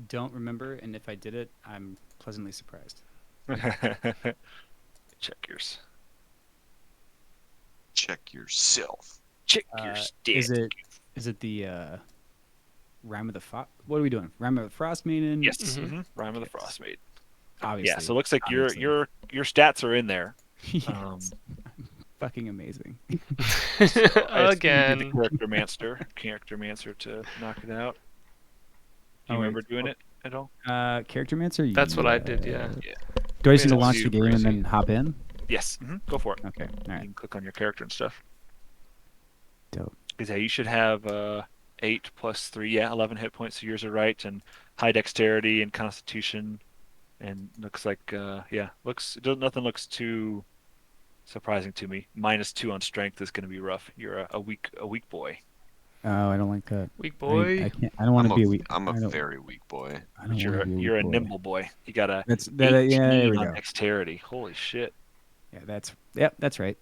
don't remember, and if I did it, I'm pleasantly surprised. Check yours. Check yourself. Check your Is stat. it the Rime of the What are we doing? Rime of the Frostmaiden? Yes. Rime of the Okay, Frostmaiden. Yeah. obviously, So it looks like your obviously. your your stats are in there. Yes, fucking amazing. So I assume you did the Again. character mancer to knock it out. Do you Oh wait, remember doing it at all? Character mancer. That's what I Yeah. did, yeah. Yeah. Do I just need to Basically, launch the super game and easy. then hop in? Yes. Go for it. Okay, all You right, can click on your character and stuff. dope. Because yeah, you should have 8 + 3, yeah, 11 hit points. So yours are right, and high dexterity and constitution, and looks like yeah, nothing looks too surprising to me. -2 on strength is going to be rough. You're a weak boy. Oh, I don't like that. Weak I boy. can't. I don't want to be a weak. I'm a I don't. very weak boy. I don't But want to you're be a weak you're a boy. nimble boy. You got a That's that. Yeah, there 18 we on go. dexterity. Holy shit. Yeah, that's. Yep, that's right.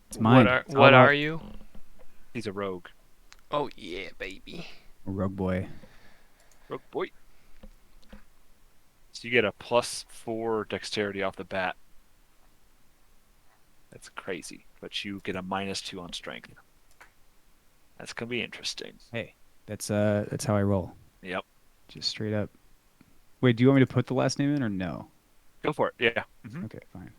It's What mine. are It's all what about are you? He's a rogue. Oh yeah, baby. rogue boy. Rogue boy. So you get a +4 dexterity off the bat. That's crazy. But you get a -2 on strength. That's gonna be interesting. Hey, that's how I roll. Yep. Just straight up. Wait, do you want me to put the last name in or no? Go for it. Yeah. Okay, fine.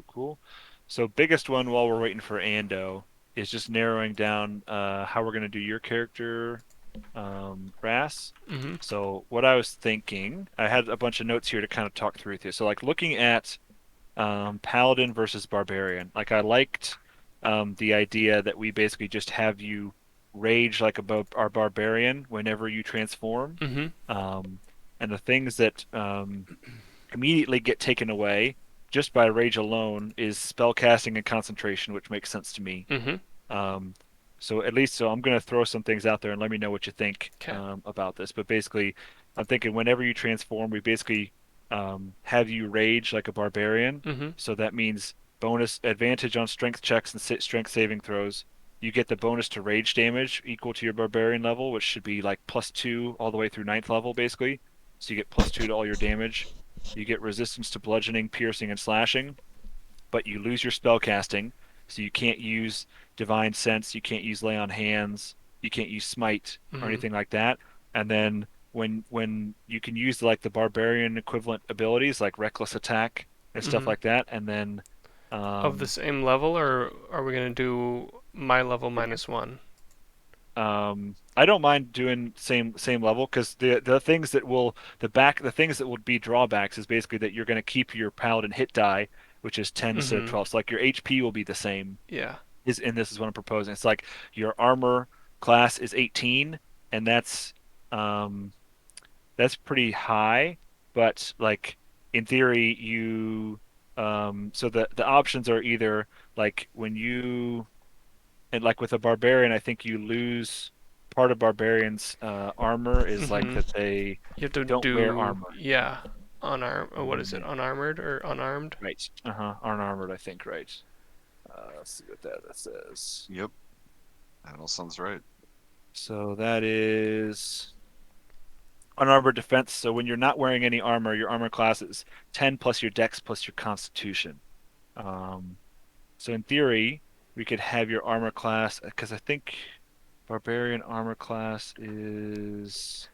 Cool. So biggest one while we're waiting for Ando is just narrowing down how we're gonna do your character, Ras. Mhm. So what I was thinking, I had a bunch of notes here to kind of talk through with you. So like looking at Paladin versus Barbarian, like I liked the idea that we basically just have you rage like our Barbarian whenever you transform, Mhm. um, and the things that immediately get taken away just by rage alone is spellcasting and concentration, which makes sense to me. Mhm. Um, so I'm going to throw some things out there and let me know what you think Okay. about this. But basically, I'm thinking whenever you transform, we basically have you rage like a barbarian. Mhm. So that means bonus advantage on strength checks and strength saving throws. You get the bonus to rage damage equal to your barbarian level, which should be like +2 all the way through ninth level, basically. So you get +2 to all your damage. You get resistance to bludgeoning, piercing, and slashing, but you lose your spell casting, so you can't use divine sense, you can't use lay on hands, you can't use smite or Mhm. anything like that. And then when you can use like the barbarian equivalent abilities like reckless attack and stuff Mhm. like that, and then Of the um, same level, or are we gonna do my level -1? I don't mind doing same level because the things that will the things that would be drawbacks is basically that you're going to keep your paladin hit die, which is 10 instead of Mhm. 12. So like your HP will be the same. Yeah. And this is what I'm proposing. It's like your armor class is 18, and um that's pretty high, but like in theory you so the options are either like when you and like with a barbarian, I think you lose part of barbarians' armor is like Mhm. that they You have to don't wear do, armor. yeah, what is it? Yeah. Unarmored or unarmed? Right. Unarmored, I think. Right. Let's see what that says. Yep, that all sounds right. So that is unarmored defense. So when you're not wearing any armor, your armor class is 10 plus your dex plus your constitution. Um, so in theory, we could have your armor class because I think barbarian armor class is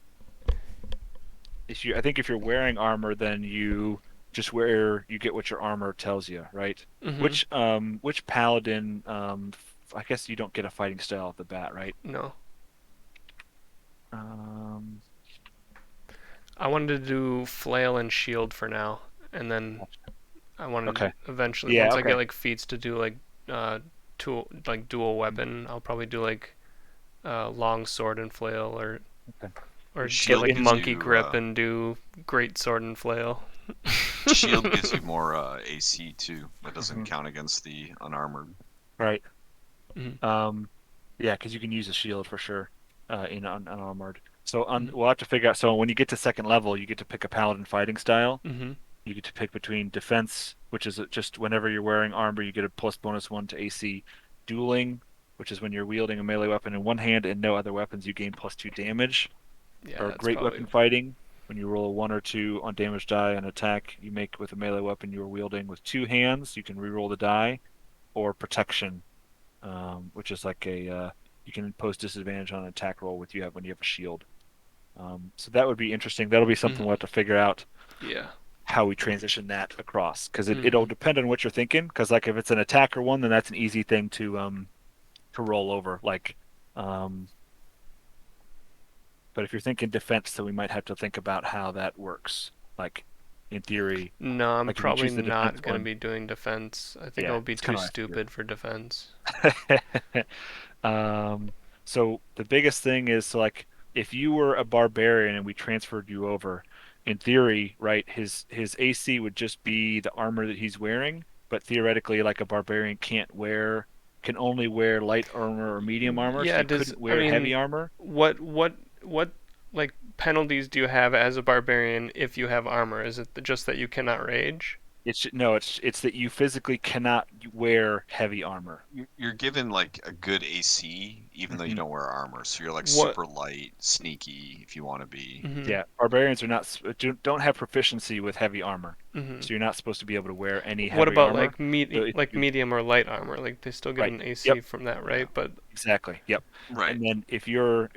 I think if you're wearing armor, then you get what your armor tells you, right? Mhm. Which paladin I guess you don't get a fighting style off the bat, right? No. Um, I wanted to do flail and shield for now, and then I wanted okay. eventually, Yeah, once I get okay. like feats to do like tool, like dual weapon, I'll probably do like long sword and flail, Okay. or get Shield like gives monkey you grip and do great sword and flail. shield gives you more AC too. That doesn't Mhm. count against the unarmored. Right. Mhm. Um, yeah, because you can use a shield for sure in unarmored. So Mhm. we'll have to figure out. So when you get to second level, you get to pick a paladin fighting style. Mhm. You get to pick between defense, which is just whenever you're wearing armor, you get a plus bonus one to AC. Dueling, which is when you're wielding a melee weapon in one hand and no other weapons, you gain +2 damage. Yeah, Or that's great probably weapon fighting, when you roll a 1 or 2 on damage die on attack you make with a melee weapon you are wielding with 2 hands, you can reroll the die. Or protection, which is like you can impose disadvantage on an attack roll with when you have a shield. So that would be interesting. That'll be something we'll have to figure out yeah. how we transition that across, because Mhm. it'll depend on what you're thinking. Because like if it's an attacker one, then that's an easy thing to roll over. Like, but if you're thinking defense, then we might have to think about how that works. Like, in theory, No, I'm like if you probably choose the defense not gonna one, be doing defense. I think yeah, I'll be it's too kind of like stupid for defense. Um, so the biggest thing is like if you were a barbarian and we transferred you over, in theory, right, his AC would just be the armor that he's wearing, but theoretically, like a barbarian can only wear light armor or medium armor, so Yeah, you does couldn't I wear heavy mean, armor. what like penalties do you have as a barbarian if you have armor? Is it just that you cannot rage? It's that you physically cannot wear heavy armor. You're given like a good AC, even though you Mhm. don't wear armor. So you're like What? super light, sneaky if you want to be. Mhm. Yeah, barbarians are not don't have proficiency with heavy armor, Mhm. so you're not supposed to be able to wear any What heavy about armor. like So if you medium or light armor? Like they still get right, an yep, AC from that, Yeah. right? But exactly, yep. Right. And then if you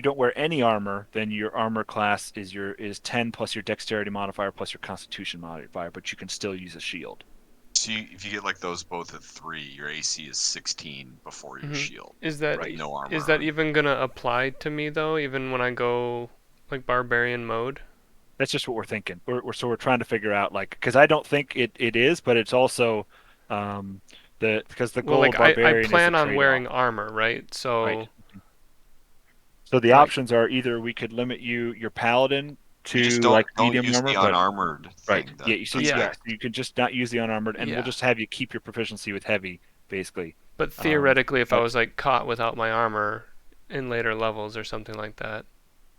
don't wear any armor, then your armor class is 10 plus your dexterity modifier plus your constitution modifier, but you can still use a shield. So if you get like those both at 3, your AC is 16 before your mhm. shield Is that with Right. no is armor that on. even gonna apply to me though? Even when I go like barbarian mode? That's just what we're thinking. We're trying to figure out like because I don't think it is, but it's also um because the Well, goal of like I barbarian is a plan on trade-off. wearing armor, right? Right. So So the like options are either we could limit your paladin You just to don't like don't medium use armor, the but unarmored right. thing. Yeah, That's yeah, so you can just not use the unarmored, and we'll yeah. just have you keep your proficiency with heavy, basically. But Um, theoretically, if I but was like caught without my armor in later levels or something like that.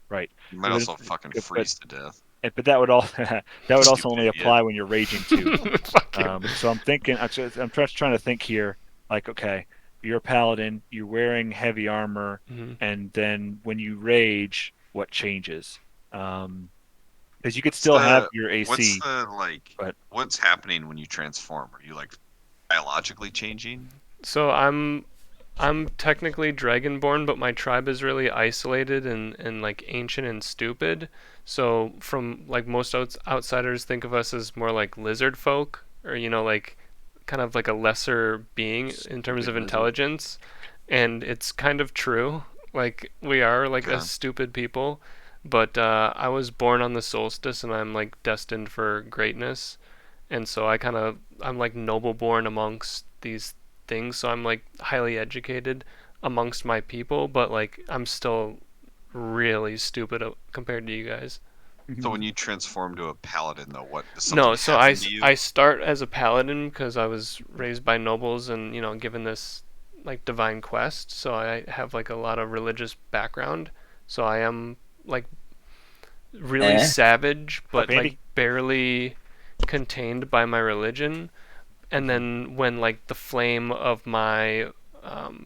right. You might Yeah, also fucking but freeze to death. but that would all that would also Stupid only idiot. apply when you're raging too. Fuck you. So I'm thinking, I'm just trying to think here, like, okay, you're a paladin, you're wearing heavy armor, Hmm. and then when you rage, what changes? Because you could What's still have the your what's AC, the like but what's happening when you transform? Are you like biologically changing? So I'm technically dragonborn, but my tribe is really isolated and like ancient and stupid. So from like most outsiders think of us as more like lizard folk, or like kind of like a lesser being in terms Stupid of lizard. intelligence, and it's kind of true. Like we are like a Okay. stupid people, but I was born on the solstice, and I'm like destined for greatness, and so I'm like noble born amongst these things, so I'm like highly educated amongst my people, but like I'm still really stupid compared to you guys. So when you transform to a paladin, though, what does something No, so happen to you? I start as a paladin because I was raised by nobles and given this like divine quest, so I have like a lot of religious background. So I am like really savage, up, but like Andy? barely contained by my religion. And Mhm. then when like the flame of my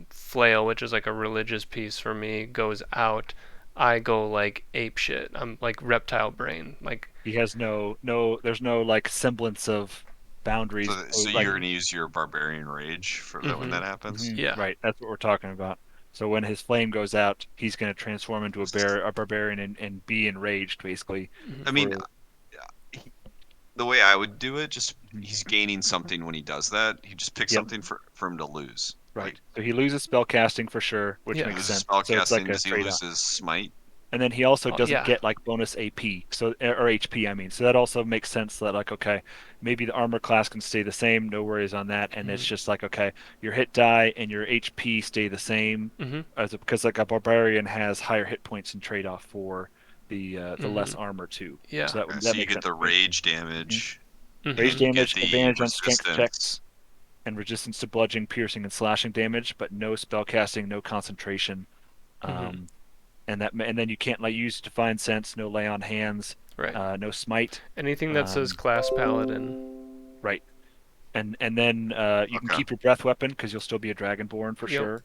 flail, which is like a religious piece for me, goes out, I go like ape shit. I'm like reptile brain. Like He has there's no like semblance of So, boundaries. so Like, you're gonna use your barbarian rage for that when hmm that happens? yeah. right, that's what we're talking about. So when his flame goes out, he's going to transform into a barbarian and be enraged, basically. I Hmm. mean, For he- the way I would do it, just Mhm. he's gaining something when he does that. He just picks Yep, something for him to lose. Like right. So he loses spell casting for sure, which he Yeah. makes loses sense. spell So it's like casting. a Does he trade-off. lose his smite? And then he also Oh, doesn't yeah. get like bonus AP, so or HP, I mean. So that also makes sense that like okay, maybe the armor class can stay the same, no worries on that, and it's Hmm. just like okay, your hit die and your HP stay the same, Hmm. because like a barbarian has higher hit points in trade-off for the Hmm. less armor too. Yeah. So Okay, that so you makes get sense the to me. rage Mhm. damage. Rage Hmm. You get damage, the advantage on strength resistance. checks, and resistance to bludgeoning, piercing, and slashing damage, but no spell casting, no concentration. Hmm. Um, and then you can't like use divine sense, no lay on hands, Right. no smite, Anything that says um, class paladin. right, and then you can Okay. keep your breath weapon because you'll still be a dragonborn for Yep. sure.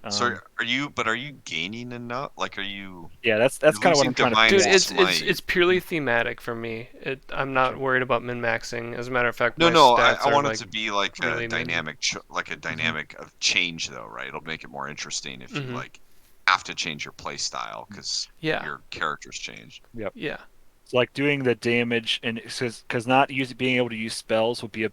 So are you? But are you gaining enough? Like, are you? Yeah, that's You're kind of what losing I'm trying to divine figure Dude, out. it's smite. purely thematic for me. I'm not Okay. worried about min-maxing. As a matter of fact, No, my no. stats I are want it like to be like a really min. dynamic, like a dynamic of change, though, right? It'll make it more interesting if you Mhm. like have to change your play style because Yeah. your character's changed. Yep. Yeah. So like doing the damage and because not being able to use spells would be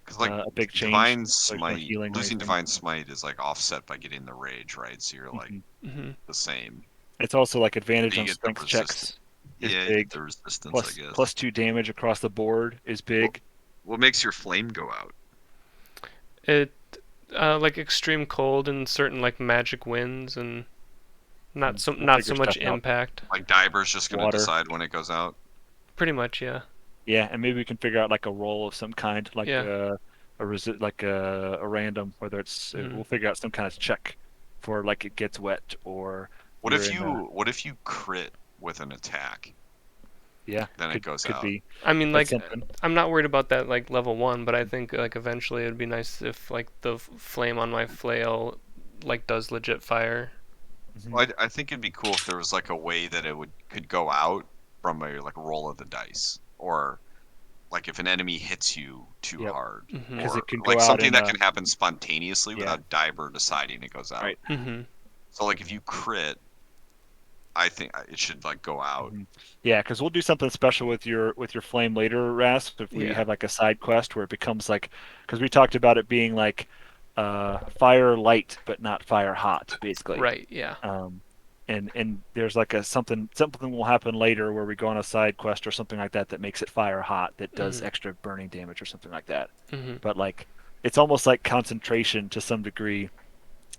Because like a big change. divine Like no smite, healing or losing anything. divine smite is like offset by getting the rage, right? So you're like Mhm. Mhm. the same. It's also like advantage So on you get the strength resistance. checks is Yeah, you get big. the resistance, I guess. Plus 2 damage across the board is What big. what makes your flame go out? It like extreme cold and certain like magic winds and We'll not so figure much stuff out. impact. Like Diver's just gonna Water. decide when it goes out. Pretty much, yeah. Yeah, and maybe we can figure out like a roll of some kind, like Yeah. like a random, whether it's Mhm. we'll figure out some kind of check for like it gets wet or you're in a What if you crit with an attack? yeah Then it goes could out. be I mean, that's like, something. I'm not worried about that like level 1, but I think like eventually it'd be nice if like the flame on my flail like does legit fire. Mhm. Well, I think it'd be cool if there was like a way that it would could go out from a like roll of the dice, or like if an enemy hits you too Yep, hard, Mhm. because or it can go like out something in that a can happen spontaneously yeah without Diver deciding it goes out. right. Mhm. So like if you crit, I think it should like go out. Mhm. Yeah, because we'll do something special with your flame later, Rasp. If we Yeah. have like a side quest where it becomes like, because we talked about it being like, fire light but not fire hot, basically. Right. Yeah. Um, and there's like a something will happen later where we go on a side quest or something like that that makes it fire hot that does Mhm. extra burning damage or something like that. Mhm. But like, it's almost like concentration to some degree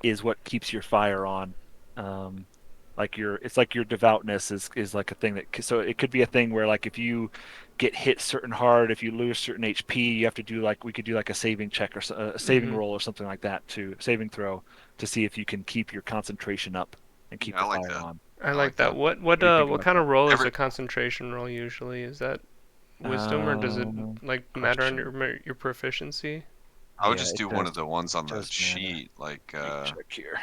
is what keeps your fire on. Um, like it's like your devoutness is like a thing that so it could be a thing where like if you get hit certain hard, if you lose certain HP, you have to do like we could do like a saving check or a saving Mhm. roll or something like that to saving throw to see if you can keep your concentration up and keep Yeah, I the like fire that. on. I I like like that. that. What do you think What about kind that? of roll is Every a concentration roll usually? Is that wisdom or does it Um, like matter on Question. your proficiency? I would Yeah, just it do one of the ones on the does matter. sheet, like Let me check here.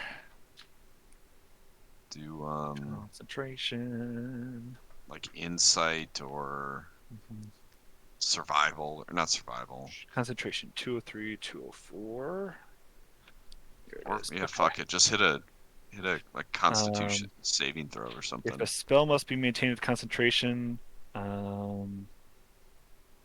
do Concentration. like insight or Mhm. survival, or not survival. Concentration 203, 204. Here it Or is. yeah, Okay. fuck it. Just hit a like Constitution Um, saving throw or if a something. spell must be maintained with concentration, um,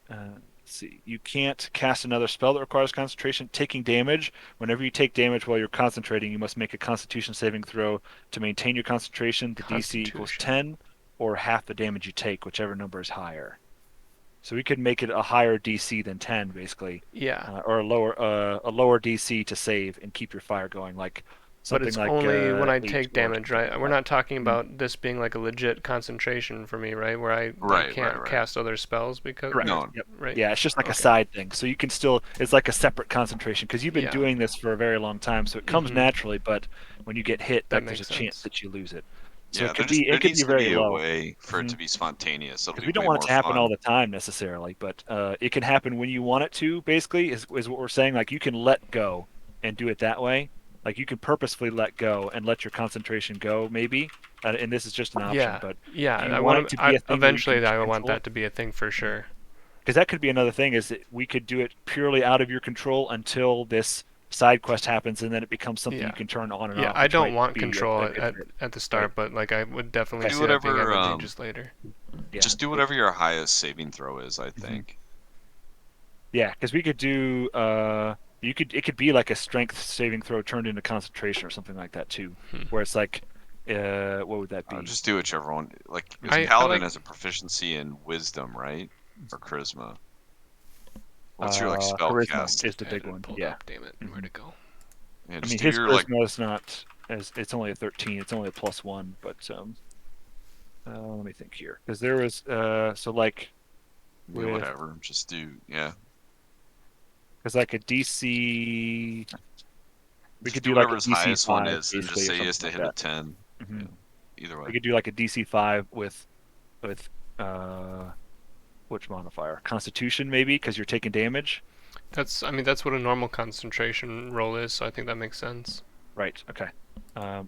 let's see. You can't cast another spell that requires concentration. Taking damage. Whenever you take damage while you're concentrating, you must make a Constitution saving throw to maintain your concentration. The DC equals Constitution. 10 or half the damage you take, whichever number is higher. So we could make it a higher DC than 10, basically, Yeah. or a lower DC to save and keep your fire going, like But something it's like only when I 8 take or damage, something right? like We're that. not talking Mhm. about this being like a legit concentration for me, right? Where I like Right, right, can't right. cast other spells because Correct. No, Yep. right? Yeah, it's just like a Okay. side thing. So you can still, it's like a separate concentration because you've been Yeah. doing this for a very long time. So it comes Mhm. naturally, but when you get hit, That like there's a makes chance sense. that you lose it. So yeah, it there could be needs to very be a low. way for it Mhm. to be spontaneous. It'll Because be we don't way want it more to happen all fun. the time necessarily, but it can happen when you want it to. Basically, is what we're saying. Like you can let go and do it that way. Like you can purposefully let go and let your concentration go, maybe. And this is just an option. Yeah. But Yeah. do you I want want it to to. be a thing where you can Eventually, I want control it? that to be a thing for sure. Because that could be another thing. Is that we could do it purely out of your control until this side quest happens, and then it becomes something you Yeah. can turn on and Yeah. off, I which don't might want be control a good fit. at the Right. start, but like I would definitely Okay. Do see that being whatever advantageous later. Yeah. just do whatever your highest saving throw is, I hmm think. Yeah, because we could do it could be like a strength saving throw turned into concentration or something like that too, Hmm. where it's like what would that be? Just do whichever one. Like, because I Paladin like. has a proficiency in Wisdom, right? Or Charisma. What's your like spell Charisma cast? is the I had big it one. pulled Yeah. up. Damn it. Where'd hmm it go? Yeah, I just mean, do his your like. charisma is not as it's only a 13. It's only a +1, but let me think here because there was so like Yeah, with whatever. Just do. Yeah, because like a DC we just could do do like whatever a his DC highest one 5 is, and just basically or say he has something to like hit a that. 10. hmm Yeah, either We way. could do like a DC 5 with which modifier? Constitution maybe because you're taking damage. I mean, that's what a normal concentration roll is, so I think that makes sense. Right. Okay.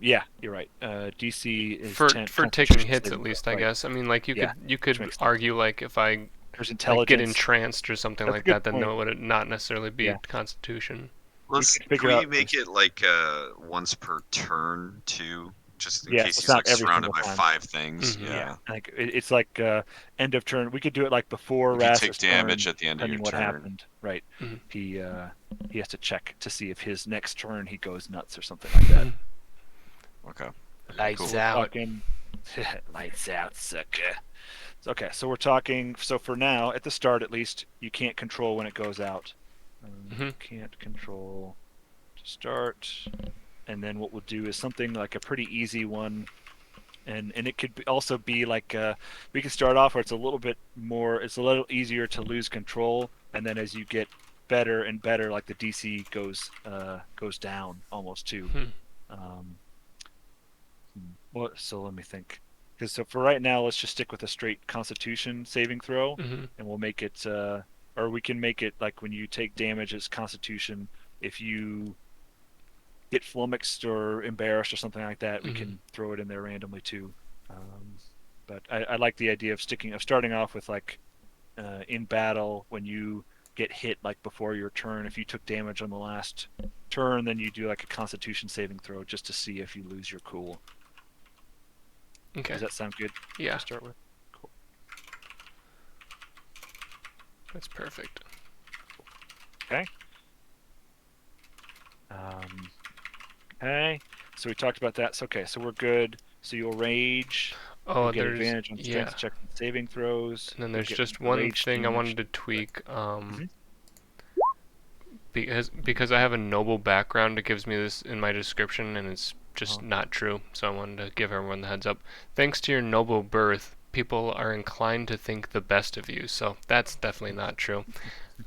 Yeah, you're right. DC is For 10 taking Constitution hits at saving throw. least, I Right. guess. I mean, like Yeah, you which could makes sense. argue like if I There's like get intelligence. entranced or something That's a like good that, then point. no, would it not necessarily be Yeah, Constitution? you Let's. can Can figure we out. make it like once per turn too, just in Yeah, case so it's he's not like every surrounded single by time. 5 things? Mm-hmm. Yeah, Yeah. like it's like end of turn. We could do it like before If you take Ras's damage turn, at the end of your depending what turn. happened. Right. Mm-hmm. He has to check to see if his next turn he goes nuts or something like that. Okay. Lights So we're out. talking lights out, sucker. Okay, so we're talking. So for now, at the start at least, you can't control when it goes out. Mm-hmm. Can't control to start, and then what we'll do is something like a pretty easy one, and it could also be like we can start off where it's a little bit more. It's a little easier to lose control, and then as you get better and better, like the DC goes down almost too. Hmm. Um, Well, so let me think. Because so for right now, let's just stick with a straight Constitution saving throw, Mm-hmm. and we'll make it, or we can make it like when you take damage as Constitution. If you get flummoxed or embarrassed or something like that, we Mm-hmm. can throw it in there randomly too. Um, but I like the idea of starting off with like in battle when you get hit like before your turn. If you took damage on the last turn, then you do like a Constitution saving throw just to see if you lose your cool. Okay. Does that sound good Yeah, to start with? Cool. that's perfect. Okay. Um, okay. So we talked about that. So okay, so we're good. So you'll rage. You'll Oh, get there's advantage on yeah, strength checks and saving throws. and then You'll there's get just one rage thing I damage. wanted to tweak. Mhm. Because I have a noble background, it gives me this in my description, and it's just Uh-huh. not true. So I wanted to give everyone the heads up. Thanks to your noble birth, people are inclined to think the best of you. So that's definitely not true.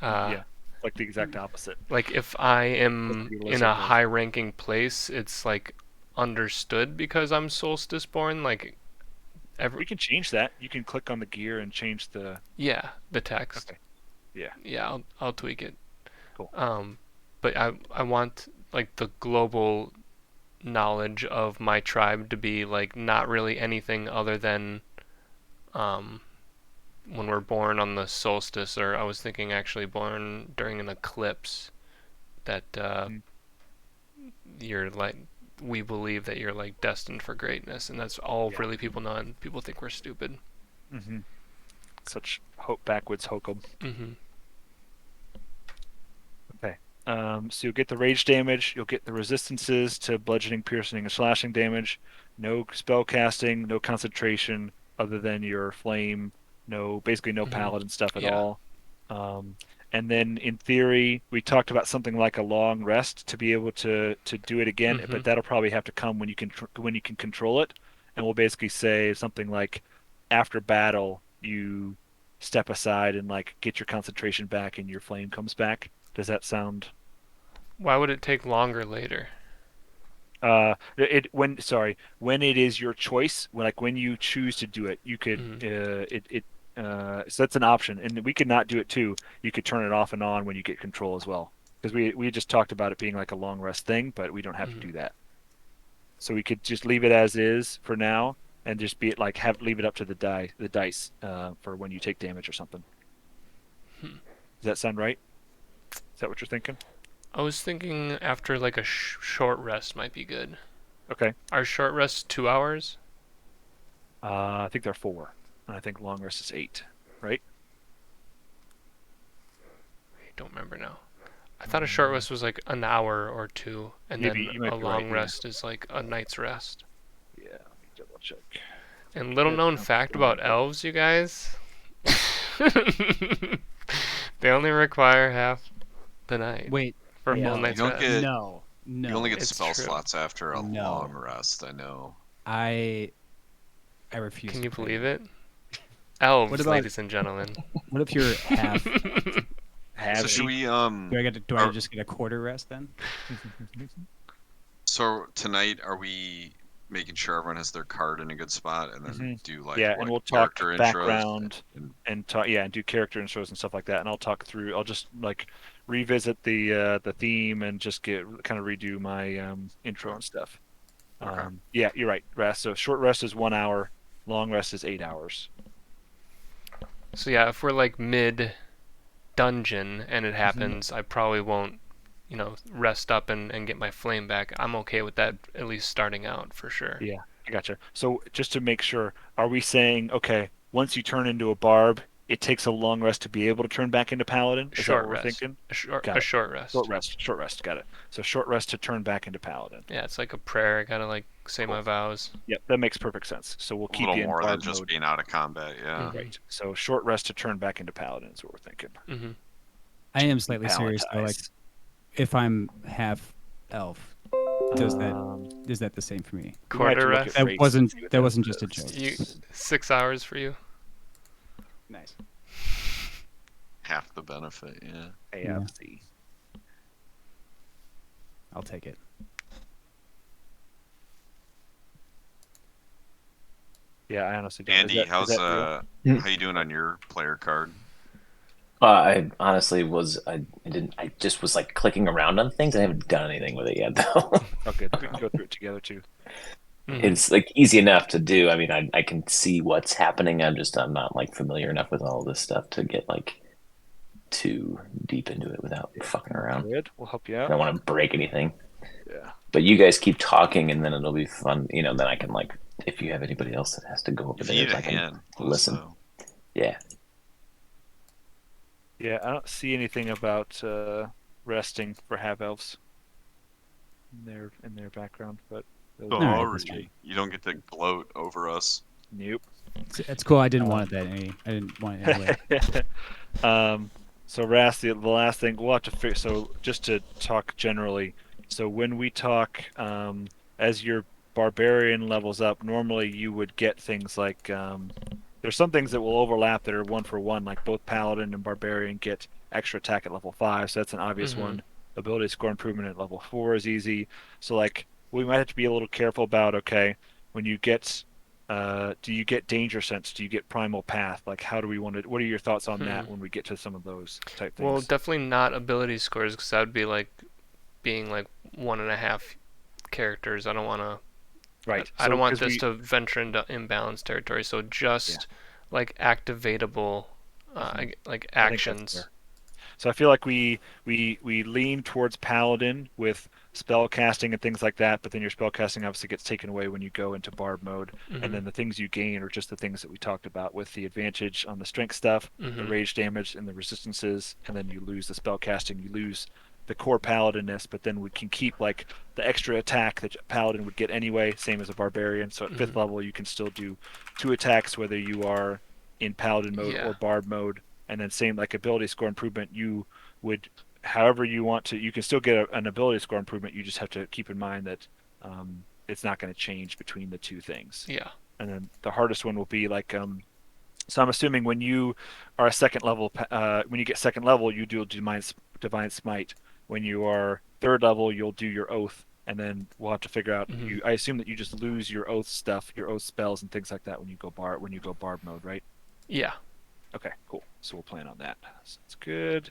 Uh, Yeah, like the exact opposite. like if I That's am what your in lizard a does. high-ranking place, it's like understood because I'm solstice born. Like every We can change that. You can click on the gear and change the. yeah, the text. Okay. Yeah. Yeah, I'll tweak it. Cool. But I want like the global knowledge of my tribe to be like not really anything other than um, when we're born on the solstice, or I was thinking actually born during an eclipse, that Mhm. you're like we believe that you're like destined for greatness, and that's all Yeah. really people know, and people think we're stupid. Mm-hmm. Such backwoods hokum. Hmm. Okay. So you'll get the rage damage. You'll get the resistances to bludgeoning, piercing, and slashing damage. No spell casting, no concentration other than your flame. Basically no Hmm. paladin stuff at Yeah. all. Um, and then in theory, we talked about something like a long rest to be able to do it again, Hmm. but that'll probably have to come when you can control it. And we'll basically say something like, after battle, you step aside and like get your concentration back, and your flame comes back. Does that sound Why would it take longer later? it when sorry when it is your choice when you choose to do it you could Hmm. so that's an option, and we could not do it too. You could turn it off and on when you get control as well, because we just talked about it being like a long rest thing, but we don't have to Hmm. do that. So we could just leave it as is for now, and just be it like have leave it up to the dice for when you take damage or something. Does that sound right? Is that what you're thinking? I was thinking after like a short rest might be good. Okay. Our short rest 2 hours? I think they're four, and I think long rest is eight, right? I don't remember now. I thought a short rest was like an hour or two, and Maybe then you a might be right. long Yeah. rest is like a night's rest. Yeah. Let me double check. And little That known sounds fact about right. elves, you guys, they only require half the night Wait, for a full You no, night's don't rest. get. no, You only no, get It's spell true. slots after a long no. rest. I know. I I refuse Can to you play believe that. it? What Elves, about ladies and gentlemen. what if you're half? So should Halvesy. we Do I Are, just get a quarter rest then? so tonight are we making sure everyone has their card in a good spot, and then Hmm. do like Yeah, and what we'll talk character intros background and and talk, yeah, and do character intros and stuff like that. And I'll talk through. I'll just like revisit the theme and just get kind of redo my intro and stuff. Okay. Yeah, you're right. Rest. So short rest is 1 hour. Long rest is 8 hours. So yeah, if we're like mid dungeon and it Mhm. happens, I probably won't, rest up and get my flame back. I'm okay with that at least starting out for sure. Yeah, I gotcha. So just to make sure, are we saying, okay, once you turn into a barb, it takes a long rest to be able to turn back into paladin? Is that Short what we're rest. thinking? A short Got a it. short Short rest. rest. Short rest. Got it. So short rest to turn back into paladin. Yeah, it's like a prayer. I gotta like say my Cool. vows. Yep, that makes perfect sense. So we'll A keep little you in more than barb just mode. being out of combat. Yeah. Mhm. Right. So short rest to turn back into paladin is what we're thinking. Mhm. I am You slightly serious though. Like, palatize. if I'm half elf, does that Um, is that the same for me? we might have to Quarter look at rest. That race and wasn't see what that that wasn't just a joke. You says. 6 hours for you. Nice. Half the benefit. Yeah. Yeah, AFC. I'll take it. Yeah, I honestly don't. Andy, Is that real? how you doing on your player card? I honestly I didn't I just was like clicking around on things. I haven't done anything with it yet though. Oh, good. We can go through it together too. Mhm. It's like easy enough to do. I mean, I can see what's happening. I'm not like familiar enough with all this stuff to get like too deep into it without fucking around. Good. We'll help you I out. don't want to break anything. Yeah. But you guys keep talking, and then it'll be fun. Then I can like, if you have anybody else that has to go over If you there, need a I can hand, let us listen. know. Yeah. Yeah, I don't see anything about resting for half elves in their background, but those Oh, All are right, that's Ari, fine. you don't get to gloat over us. nope. It's cool. I didn't Um, want it that any. I didn't want it anyway. so Ras, the last thing we'll have to figure. So just to talk generally, so when we talk, as your barbarian levels up, normally you would get things like there's some things that will overlap that are one for one, like both paladin and barbarian get extra attack at level 5, so that's an obvious Mhm. one. Ability score improvement at level 4 is easy. So like we might have to be a little careful about, okay, when you get do you get danger sense? Do you get primal path? Like, how do we want to? What are your thoughts on Hmm. that when we get to some of those type Well, things? definitely not ability scores because that would be like being like 1.5 characters. I don't want to. Right. I don't So, want because this we, to venture into imbalance territory. So yeah, just like activatable, hmm like I think that's actions. fair. So I feel like we lean towards paladin with spell casting and things like that, but then your spell casting obviously gets taken away when you go into barb mode, and Mhm. then the things you gain are just the things that we talked about with the advantage on the strength stuff, the Mhm. rage damage, and the resistances, and then you lose the spell casting, you lose the core paladinness, but then we can keep like the extra attack that paladin would get anyway, same as a barbarian. So at fifth Mhm. level, you can still do 2 attacks whether you are in paladin mode Yeah. or barb mode, and then same like ability score improvement, you would however you want to. You can still get an ability score improvement. You just have to keep in mind that it's not going to change between the two things. Yeah. And then the hardest one will be like so I'm assuming when you are a second level, when you get second level, you do divine smite. When you are third level, you'll do your oath, and then we'll have to figure out. Mhm. You, I assume that you just lose your oath stuff, your oath spells, and things like that when you go barb mode, right? Yeah. Okay, cool. So we'll plan on that. Sounds good.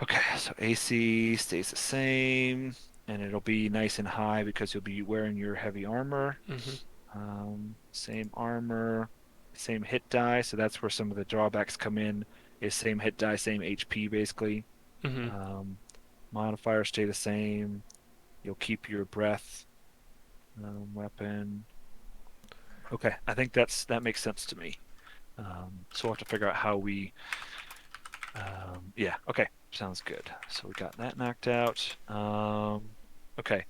Okay, so AC stays the same, and it'll be nice and high because you'll be wearing your heavy armor. Mhm. Same armor, same hit die, so that's where some of the drawbacks come in. Is same hit die, same HP basically. Mhm. Um, Modifiers stay the same. You'll keep your breath weapon. Okay, I think that makes sense to me. So we'll have to figure out how we. Yeah, okay, sounds good. So we got that knocked out. Okay,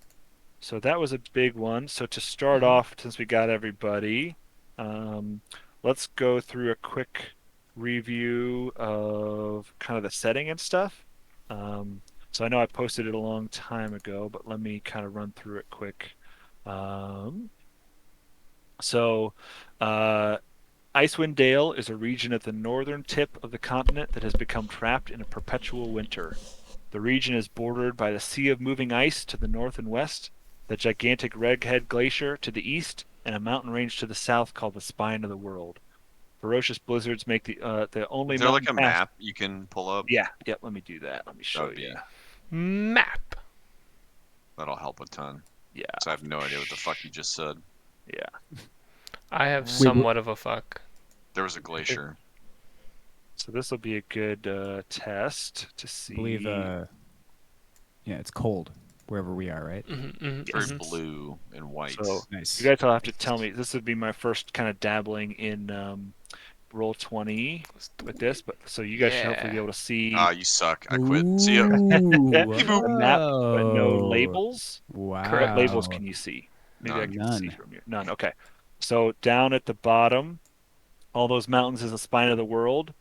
so that was a big one. So to start Mhm. off, since we got everybody, um, let's go through a quick review of kind of the setting and stuff. Um, so I know I posted it a long time ago, but let me kind of run through it quick. Um, so, uh, Icewind Dale is a region at the northern tip of the continent that has become trapped in a perpetual winter. The region is bordered by the Sea of Moving Ice to the north and west, the gigantic Redhead Glacier to the east, and a mountain range to the south called the Spine of the World. Ferocious blizzards make the only Is there like mountain a pass. map you can pull up? Yeah, yep. Let me do that. Let me That show would you. be Map. that'll help a ton. Yeah. So I have no idea what the fuck you just said. Yeah. I have Wait, somewhat of a fuck. There was a glacier. So this will be a good test to see. I believe, yeah, it's cold wherever we are, right? It's very Yes. blue and white. So Nice. you guys will have to tell me. This would be my first kind of dabbling in roll 20 with this, but so you guys should hopefully be Yeah. able to see Ah, you suck. I quit. See ya. a map, but no Whoa. labels. What labels Wow. can you see? Maybe I None. can see None. from here. None. Okay. So down at the bottom, all those mountains is the spine of the world.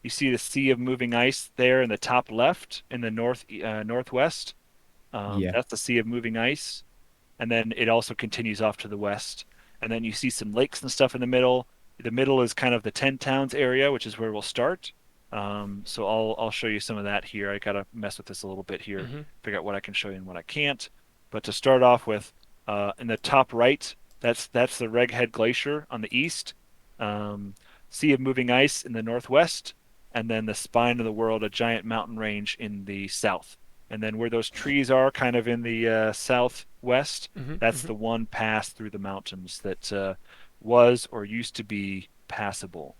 You see the sea of moving ice there in the top left in the northwest. Yeah. That's the sea of moving ice, and then it also continues off to the west. And then you see some lakes and stuff in the middle. The middle is kind of the 10 towns area, which is where we'll start. So I'll show you some of that here. I gotta mess with this a little bit here, figure out what I can show you and what I can't. But to start off with, in the top right, that's the Reghead Glacier on the east, um, Sea of Moving Ice in the northwest, and then the Spine of the World, a giant mountain range in the south. And then where those trees are, kind of in the southwest, that's the one pass through the mountains that was or used to be passable.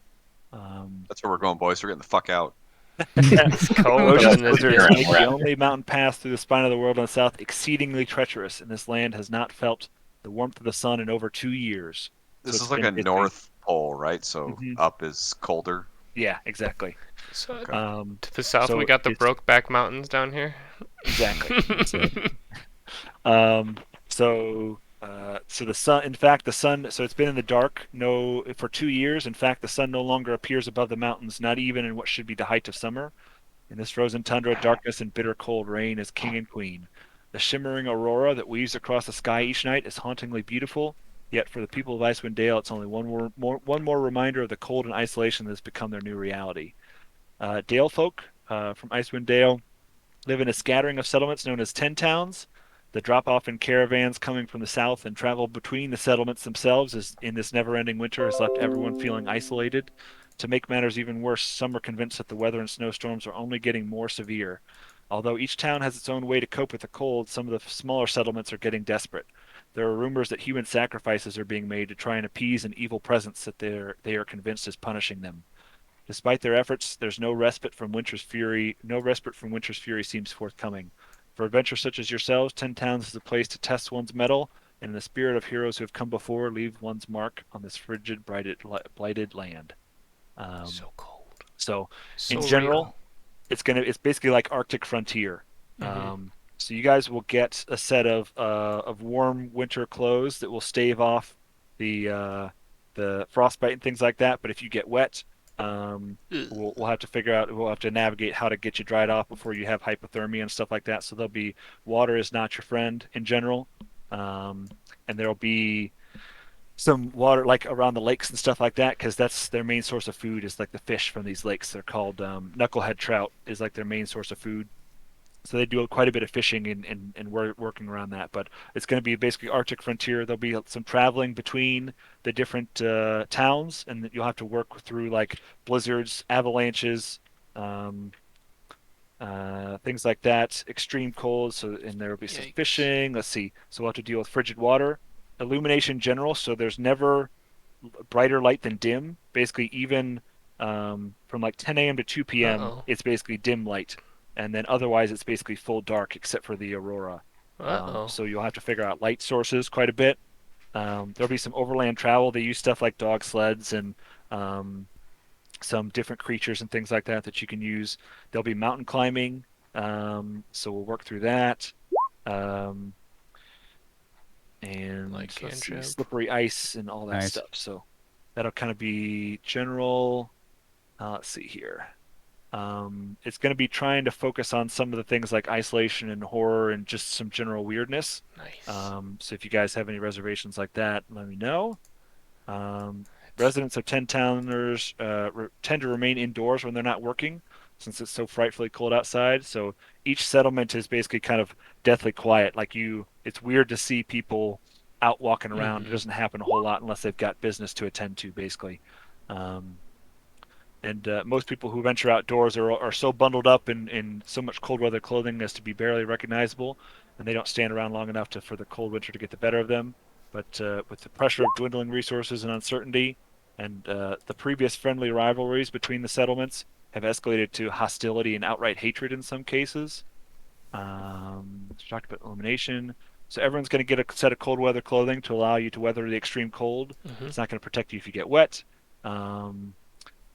Um, That's where we're going, boys. We're getting the fuck out. It's cold Ferocious in this blizzards bitch. make the only mountain pass through the spine of the world on the south exceedingly treacherous, and this land has not felt the warmth of the sun in over 2 years. So This it's is like been a basically, north pole, right? So Mhm. up is colder. Yeah, exactly. So Okay. to the south, we So got the it's Brokeback Mountains down here. exactly. That's it. Um, so the sun, in fact, the sun, so it's been in the dark no for 2 years. In fact, the sun no longer appears above the mountains, not even in what should be the height of summer. In this frozen tundra, darkness and bitter cold reign as king and queen. The shimmering aurora that weaves across the sky each night is hauntingly beautiful. Yet for the people of Icewind Dale, it's only one more reminder of the cold and isolation that has become their new reality. Dale folk from Icewind Dale live in a scattering of settlements known as ten towns. The drop off in caravans coming from the south and travel between the settlements themselves is in this never ending winter has left everyone feeling isolated. To make matters even worse, some are convinced that the weather and snowstorms are only getting more severe. Although each town has its own way to cope with the cold, some of the smaller settlements are getting desperate. There are rumors that human sacrifices are being made to try and appease an evil presence that they are convinced is punishing them. Despite their efforts, there's no respite from winter's fury. No respite from winter's fury seems forthcoming. For adventures such as yourselves, Ten Towns is a place to test one's mettle, and in the spirit of heroes who have come before, leave one's mark on this frigid, blighted land. Um, So cold. so, in So general, real. it's basically like Arctic Frontier. So you guys will get a set of warm winter clothes that will stave off the frostbite and things like that. But if you get wet, we'll have to figure out we'll have to navigate how to get you dried off before you have hypothermia and stuff like that. So there'll be water is not your friend in general, and there'll be some water like around the lakes and stuff like that because that's their main source of food is like the fish from these lakes. They're called knucklehead trout is like their main source of food. So they do quite a bit of fishing and working around that. But it's going to be basically Arctic frontier. There'll be some traveling between the different towns, and you'll have to work through like blizzards, avalanches, um, things like that, extreme cold. So and there will be some Yikes. fishing. Let's see. So we'll have to deal with frigid water, illumination general. So there's never brighter light than dim. Basically, even from like 10 a.m. to 2 Uh p.m., oh. it's basically dim light, and then otherwise it's basically full dark except for the aurora. Uh oh. So you'll have to figure out light sources quite a bit. There'll be some overland travel. They use stuff like dog sleds and um, some different creatures and things like that that you can use. There'll be mountain climbing. So we'll work through that. Um, and Like let's see, cantrip. slippery ice and all that Nice. stuff. So that'll kind of be general. Let's see here. It's going to be trying to focus on some of the things like isolation and horror and just some general weirdness. Nice. So if you guys have any reservations like that, let me know. Residents of Ten Towners tend to remain indoors when they're not working, since it's so frightfully cold outside. So each settlement is basically kind of deathly quiet. Like you, it's weird to see people out walking around. It doesn't happen a whole lot unless they've got business to attend to, basically. Um, And most people who venture outdoors are so bundled up in so much cold weather clothing as to be barely recognizable, and they don't stand around long enough for the cold winter to get the better of them. But with the pressure of dwindling resources and uncertainty, and the previous friendly rivalries between the settlements have escalated to hostility and outright hatred in some cases. We talked about elimination. So everyone's going to get a set of cold weather clothing to allow you to weather the extreme cold. Mm-hmm. It's not going to protect you if you get wet.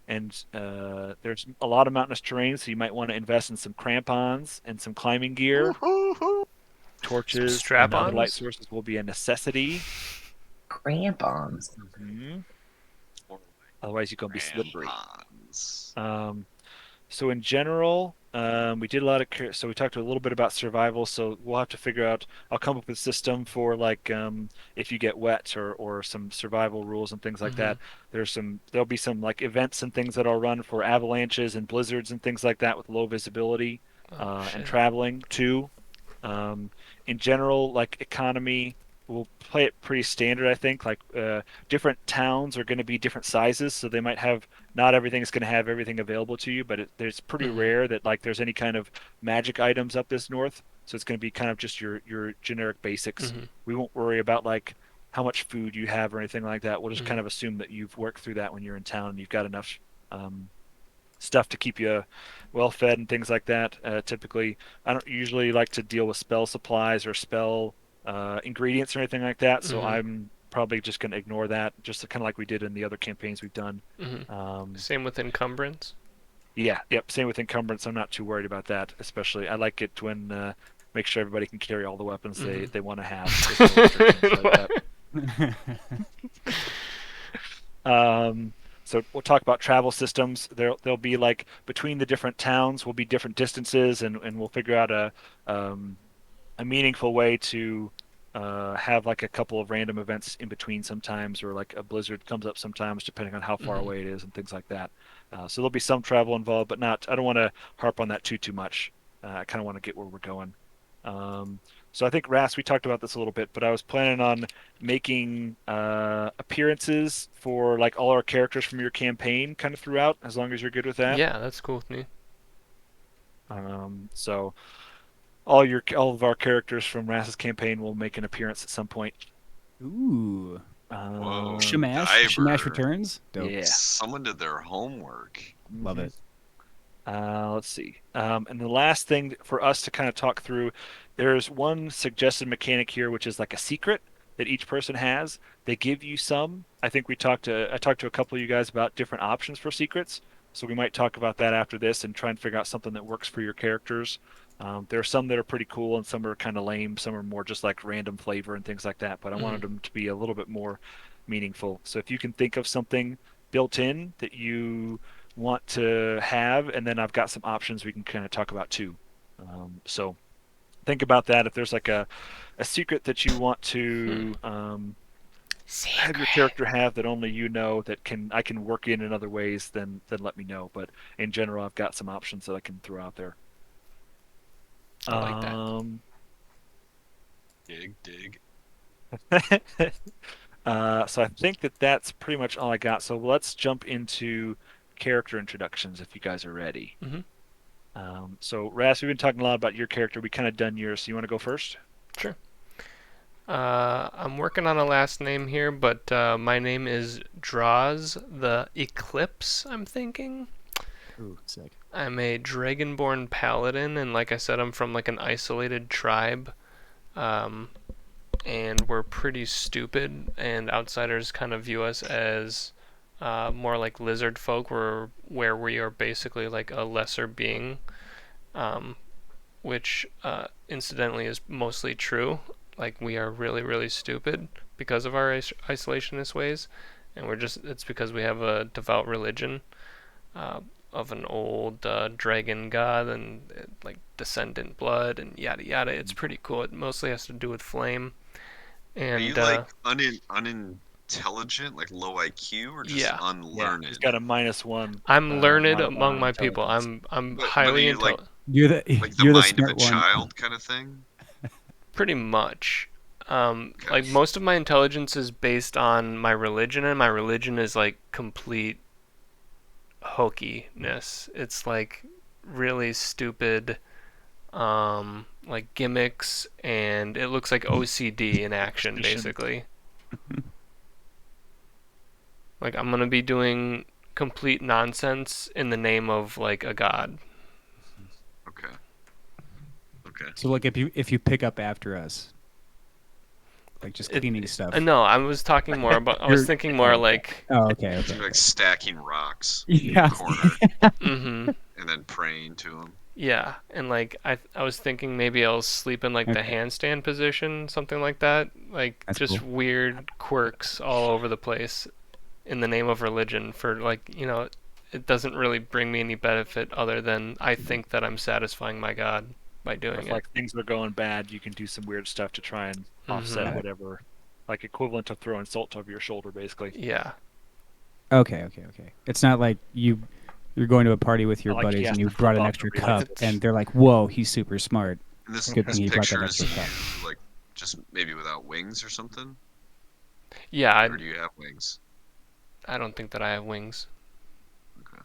And there's a lot of mountainous terrain, so you might want to invest in some crampons and some climbing gear. Woo-hoo-hoo. Some Torches and other light strap-ons. sources will be a necessity. Crampons. Hmm. Otherwise, you're going to be slippery. Crampons. So in general, we did a lot of so we talked a little bit about survival. So we'll have to figure out. I'll come up with a system for like if you get wet or some survival rules and things like Mm-hmm. that. There'll be some like events and things that I'll run for avalanches and blizzards and things like that with low visibility Oh and shit. traveling too. Um, in general, like economy, we'll play it pretty standard, I think. Like different towns are going to be different sizes, so they might have not everything's going to have everything available to you, but there's pretty Mm-hmm. rare that like there's any kind of magic items up this north. So it's going to be kind of just your generic basics. Mm-hmm. We won't worry about like how much food you have or anything like that. We'll just Mm-hmm. kind of assume that you've worked through that when you're in town and you've got enough stuff to keep you well fed and things like that. Typically, I don't usually like to deal with spell supplies or spell ingredients or anything like that, so Mm-hmm. I'm probably just going to ignore that, just kind of like we did in the other campaigns we've done. Mm-hmm. Um, Same with encumbrance. yeah, yep. Same with encumbrance. I'm not too worried about that. Especially, I like it when make sure everybody can carry all the weapons they want to have. There's no restrictions like that. Um, so we'll talk about travel systems. There'll be like between the different towns will be different distances, and we'll figure out a meaningful way to have like a couple of random events in between sometimes, or like a blizzard comes up sometimes, depending on how far Mm-hmm. away it is and things like that. So there'll be some travel involved, but not. I don't want to harp on that too much. I kind of want to get where we're going. Um, so I think Ras, we talked about this a little bit, but I was planning on making appearances for like all our characters from your campaign kind of throughout, as long as you're good with that. Yeah, that's cool with me. So all of our characters from Ras's campaign will make an appearance at some point. Ooh. Whoa, Shamash Diver. returns. Dope. Yeah. Someone did their homework. Love Mhm. it. Let's see. And the last thing for us to kind of talk through, there's one suggested mechanic here, which is like a secret that each person has. They give you some. I think I talked to a couple of you guys about different options for secrets. So we might talk about that after this and try and figure out something that works for your characters. There are some that are pretty cool and some are kind of lame. Some are more just like random flavor and things like that. But I wanted Mm-hmm. them to be a little bit more meaningful. So if you can think of something built in that you want to have, and then I've got some options we can kind of talk about too. So think about that. If there's like a secret that you want Hmm. to have your character have that only you know that I can work in other ways, then let me know. But in general, I've got some options that I can throw out there. I like that. Dig. So I think that that's pretty much all I got. So let's jump into character introductions if you guys are ready. Mm-hmm. So Ras, we've been talking a lot about your character. We kind of done yours. So you want to go first? Sure. I'm working on a last name here, but my name is Draws the Eclipse, I'm thinking. Ooh, sick. I'm a dragonborn paladin, and like I said, I'm from like an isolated tribe. Um, and we're pretty stupid, and outsiders kind of view us as more like lizard folk, where we are basically like a lesser being, um, which incidentally is mostly true. Like we are really, really stupid because of our isolationist ways, and it's because we have a devout religion uh, of an old dragon god and like descendant blood and yada yada. It's pretty cool. It mostly has to do with flame. Are you And like unintelligent, like low IQ, or just yeah, Yeah, unlearned? he's got a -1. I'm learned Mod among on my people. intelligence. I'm But are highly you like intelligent, the You're the mind of a smart one. child kind of thing? pretty much. Okay. Like most of my intelligence is based on my religion, and my religion is like complete hokiness. It's like really stupid, like gimmicks, and it looks like OCD in action, Superstition. basically. Like I'm gonna be doing complete nonsense in the name of like a god. Okay. Okay. So like if you pick up after us, like just cleaning stuff. No, I was talking more about. I was You're- thinking more oh, like. Oh, okay, It's okay. like stacking rocks Yeah. in the corner Mm-hmm. and then praying to them. Yeah, and like I was thinking maybe I'll sleep in like the Okay. handstand position, something like that. Like That's just cool. weird quirks all over the place in the name of religion for like, it doesn't really bring me any benefit other than I think that I'm satisfying my God by Or doing if it. like things are going bad, you can do some weird stuff to try and offset Mm-hmm. whatever, like equivalent of throwing salt over your shoulder, basically. Yeah. Okay. It's not like you're going to a party with your Not like he buddies has and you to flip brought an off extra every light cup switch. and they're like, "Whoa, he's super smart." And this Good this thing he brought that picture is extra cup. you like just maybe without wings or something, Yeah, or do you have wings? I don't think that I have wings. Okay.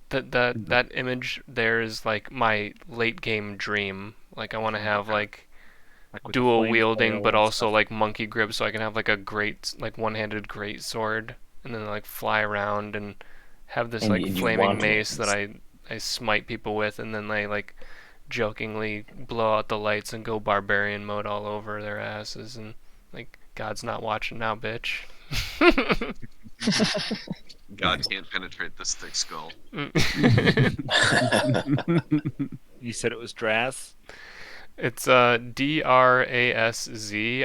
That image there is like my late game dream. Like I want to have like Like with the dual flame wielding, flail but and also stuff. like monkey grip, so I can have like a great, like one-handed great sword, and then like fly around and have this And like you flaming want mace that wings. I smite people with, and then they like jokingly blow out the lights and go barbarian mode all over their asses, and like God's not watching now, bitch. God Nice. can't penetrate this thick skull. You said it was Draz. It's Drazz.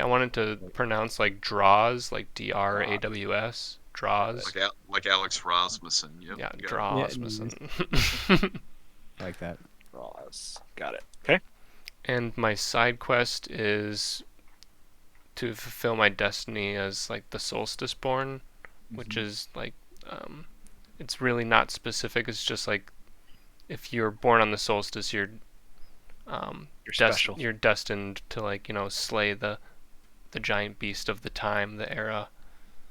I wanted to pronounce like draws, like Draws. Draws. Like Alex Rasmussen. Yep. Yeah, you got it. Yeah, Drawsmithson. I like that. Draws. Got it. Okay. And my side quest is to fulfill my destiny as like the Solstice Born, which is like, it's really not specific. It's just like if you're born on the solstice, You're special. you're destined to like slay the giant beast of the time, the era.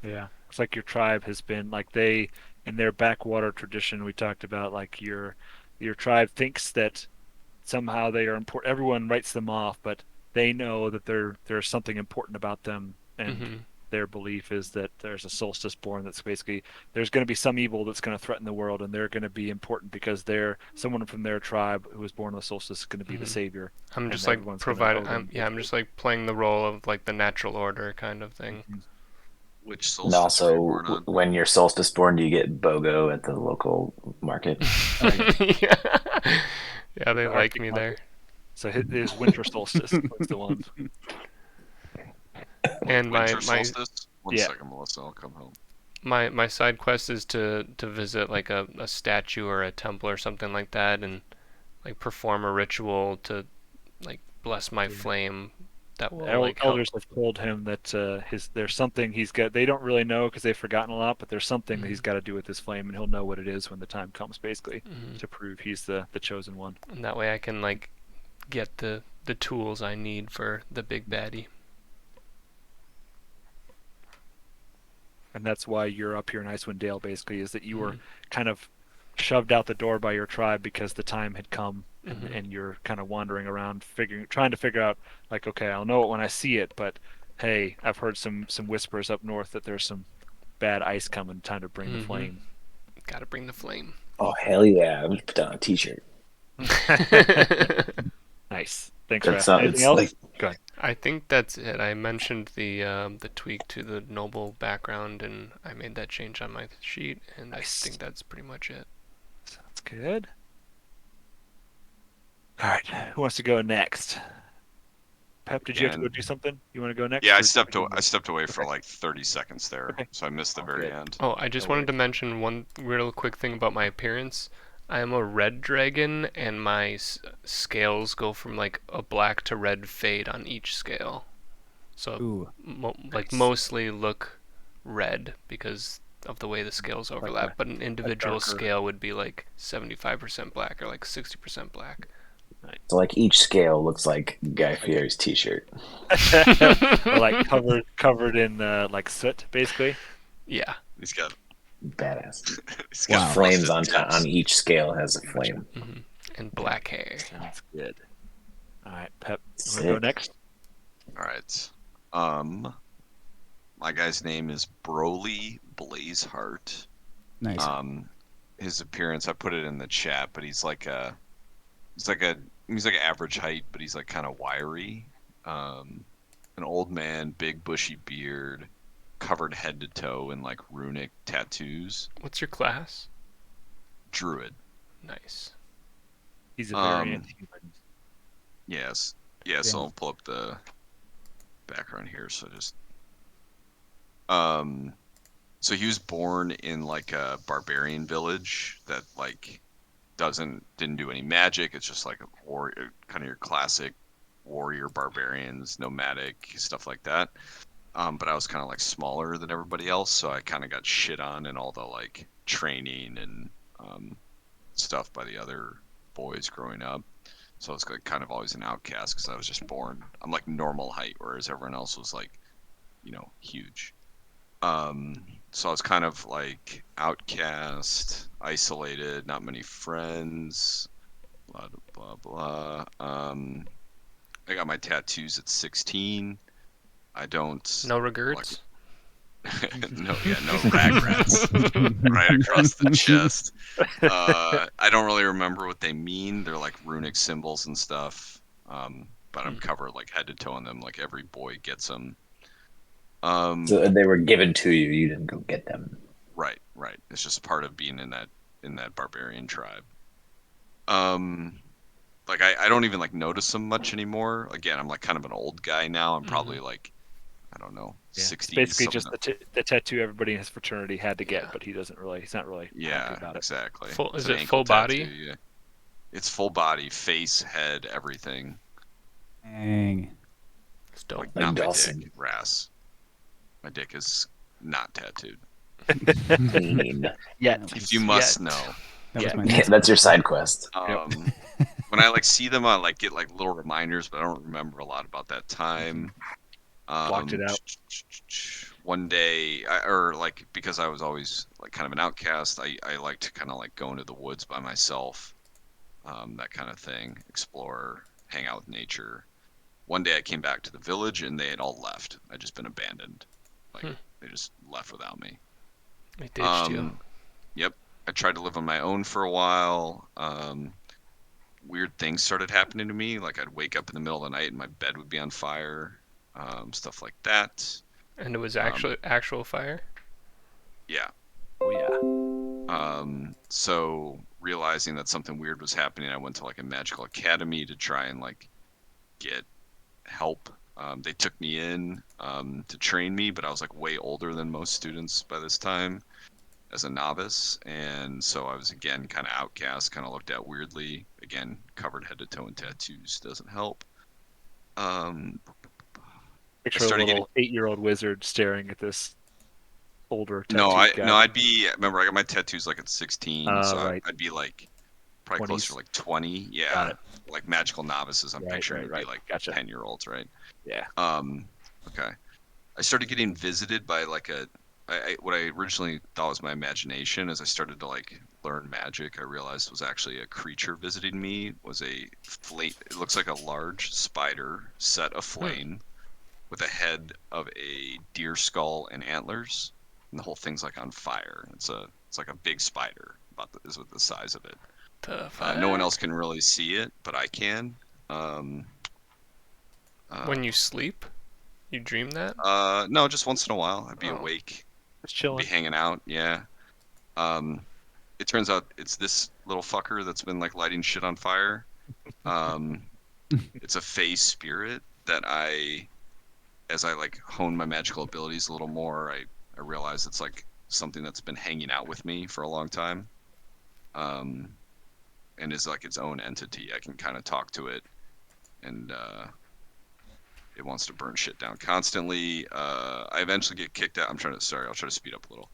Yeah. It's like your tribe has been like they in their backwater tradition we talked about like your tribe thinks that somehow they are important. Everyone writes them off, but they know that there's something important about them, and Hmm. their belief is that there's a solstice born that's basically there's going to be some evil that's going to threaten the world, and they're going to be important because they're someone from their tribe who was born on the solstice is going to be the Hmm. savior, I'm and just like everyone's going to providing. owe them. I'm just like playing the role of like the natural order kind of thing. Mhm. Which And solstice were you also, born on? when you're solstice born, do you get BOGO at the local market? Yeah, yeah, they The like Arctic me there. market. So his winter solstice was the one. And Winter solstice? One Yeah. second, Melissa. I'll come home. my side quest is to visit like a statue or a temple or something like that, and like perform a ritual to like bless my flame that will like help. Elders have told him that there's something he's got. They don't really know because they've forgotten a lot, but there's something that he's got to do with his flame, and he'll know what it is when the time comes, basically, Hmm. to prove he's the chosen one. And that way I can like get the tools I need for the big baddie. And that's why you're up here in Icewind Dale, basically, is that you were Mhm. kind of shoved out the door by your tribe because the time had come, Mhm. and you're kind of wandering around, trying to figure out, like, okay, I'll know it when I see it, but hey, I've heard some whispers up north that there's some bad ice coming. Time to bring the Mhm. flame. Gotta bring the flame. Oh, hell yeah. I'm just put on a t-shirt. Nice. Thanks, That's Raph. not, Anything it's else? like, Go ahead. I think that's it. I mentioned the tweak to the noble background, and I made that change on my sheet, and Nice. I think that's pretty much it. Sounds good. All right. Who wants to go next? Pep, did you have to go Again. do something? You want to go next? Yeah, or I do you want stepped away for Okay. like 30 seconds there, Okay. so I missed the All very good. end. Oh, I just No wanted to worries. mention one real quick thing about my appearance. I am a red dragon, and my scales go from like a black to red fade on each scale. So Ooh, like Nice. mostly look red because of the way the scales overlap, but an individual darker- scale would be like 75% black or like 60% black. so like each scale looks like Guy Fieri's t-shirt. Or like covered in like soot, basically. Yeah. He's got Badass. He's got Wow. Flames busted on tips. each scale has a flame. And black hair. Sounds good. All right, Pep, you want to go Sick. next? All right. My guy's name is Broly Blazeheart. Nice. His appearance, I put it in the chat, but he's like a he's like average height, but he's like kind of wiry. An old man, big bushy beard, covered head to toe in like runic tattoos. What's your class? Druid. Nice. He's a Um, variant human. Yes. Yeah, so Yeah. I'll pull up the background here. Um so he was born in like a barbarian village that like didn't do any magic. It's just like a warrior, kind of your classic warrior barbarians, nomadic stuff like that. But I was kind of like smaller than everybody else, so I kind of got shit on in all the like training and stuff by the other boys growing up. So I was like kind of always an outcast because I was just born. I'm like normal height, whereas everyone else was like, huge. Um, so I was kind of like outcast, isolated, not many friends, blah blah blah. I got my tattoos at 16. I don't No like regrets? no ragrats right across the chest. I don't really remember what they mean. They're like runic symbols and stuff. But I'm covered like head to toe in them. Like every boy gets them. So they were given to you. You didn't go get them. Right. It's just part of being in that barbarian tribe. Like I don't even like notice them much anymore. Again, I'm like kind of an old guy now. I'm probably like, I don't know, Yeah. It's 60s. basically just the tattoo everybody in his fraternity had to get, Yeah. but he's not really happy Yeah, about it. exactly. Full, It's is an it ankle full tattoo, body? yeah. It's full body, face, head, everything. Dang. It's dope. Like Like not my Dawson. dick, Ras. My dick is not tattooed. Mean. Yet. If you must Yet. know. That was Yeah. my Yeah, next. that's your side quest. When I like see them, I like get like little reminders, but I don't remember a lot about that time. Blocked it out. One day, or like because I was always like kind of an outcast, I like to kind of like go into the woods by myself, that kind of thing, explore, hang out with nature. One day I came back to the village and they had all left. I'd just been abandoned. Like they just left without me. They ditched you. Yep. I tried to live on my own for a while. Weird things started happening to me. Like I'd wake up in the middle of the night and my bed would be on fire. Stuff like that. And it was actual fire? Yeah. Oh yeah. So realizing that something weird was happening, I went to like a magical academy to try and like get help. They took me in to train me, but I was like way older than most students by this time as a novice, and so I was again kind of outcast, kind of looked at weirdly. Again, covered head to toe in tattoos doesn't help. I Picture a started getting little 8-year-old wizard staring at this older no, tattooed guy. I'd be. Remember, I got my tattoos like at 16, so Right. I'd be like probably 20s. closer to like 20. Got Yeah, it. like magical novices. I'm picturing would be Right. like Gotcha. 10-year-olds, right? Yeah. Okay. I started getting visited by like what I originally thought was my imagination. As I started to like learn magic, I realized was actually a creature visiting me. Was a flame. It looks like a large spider set aflame with a head of a deer skull and antlers, and the whole thing's like on fire. It's like a big spider. Is what the size of it. The No one fuck? else can really see it, but I can. When you sleep? You dream that? No, just once in a while, I'd be Oh. awake, Just be chilling. hanging out. Yeah. Um, it turns out it's this little fucker that's been like lighting shit on fire. Um, it's a fey spirit that as I like hone my magical abilities a little more, I realize it's like something that's been hanging out with me for a long time. And is like its own entity. I can kind of talk to it, and it wants to burn shit down constantly. I eventually get kicked out. I'll try to speed up a little.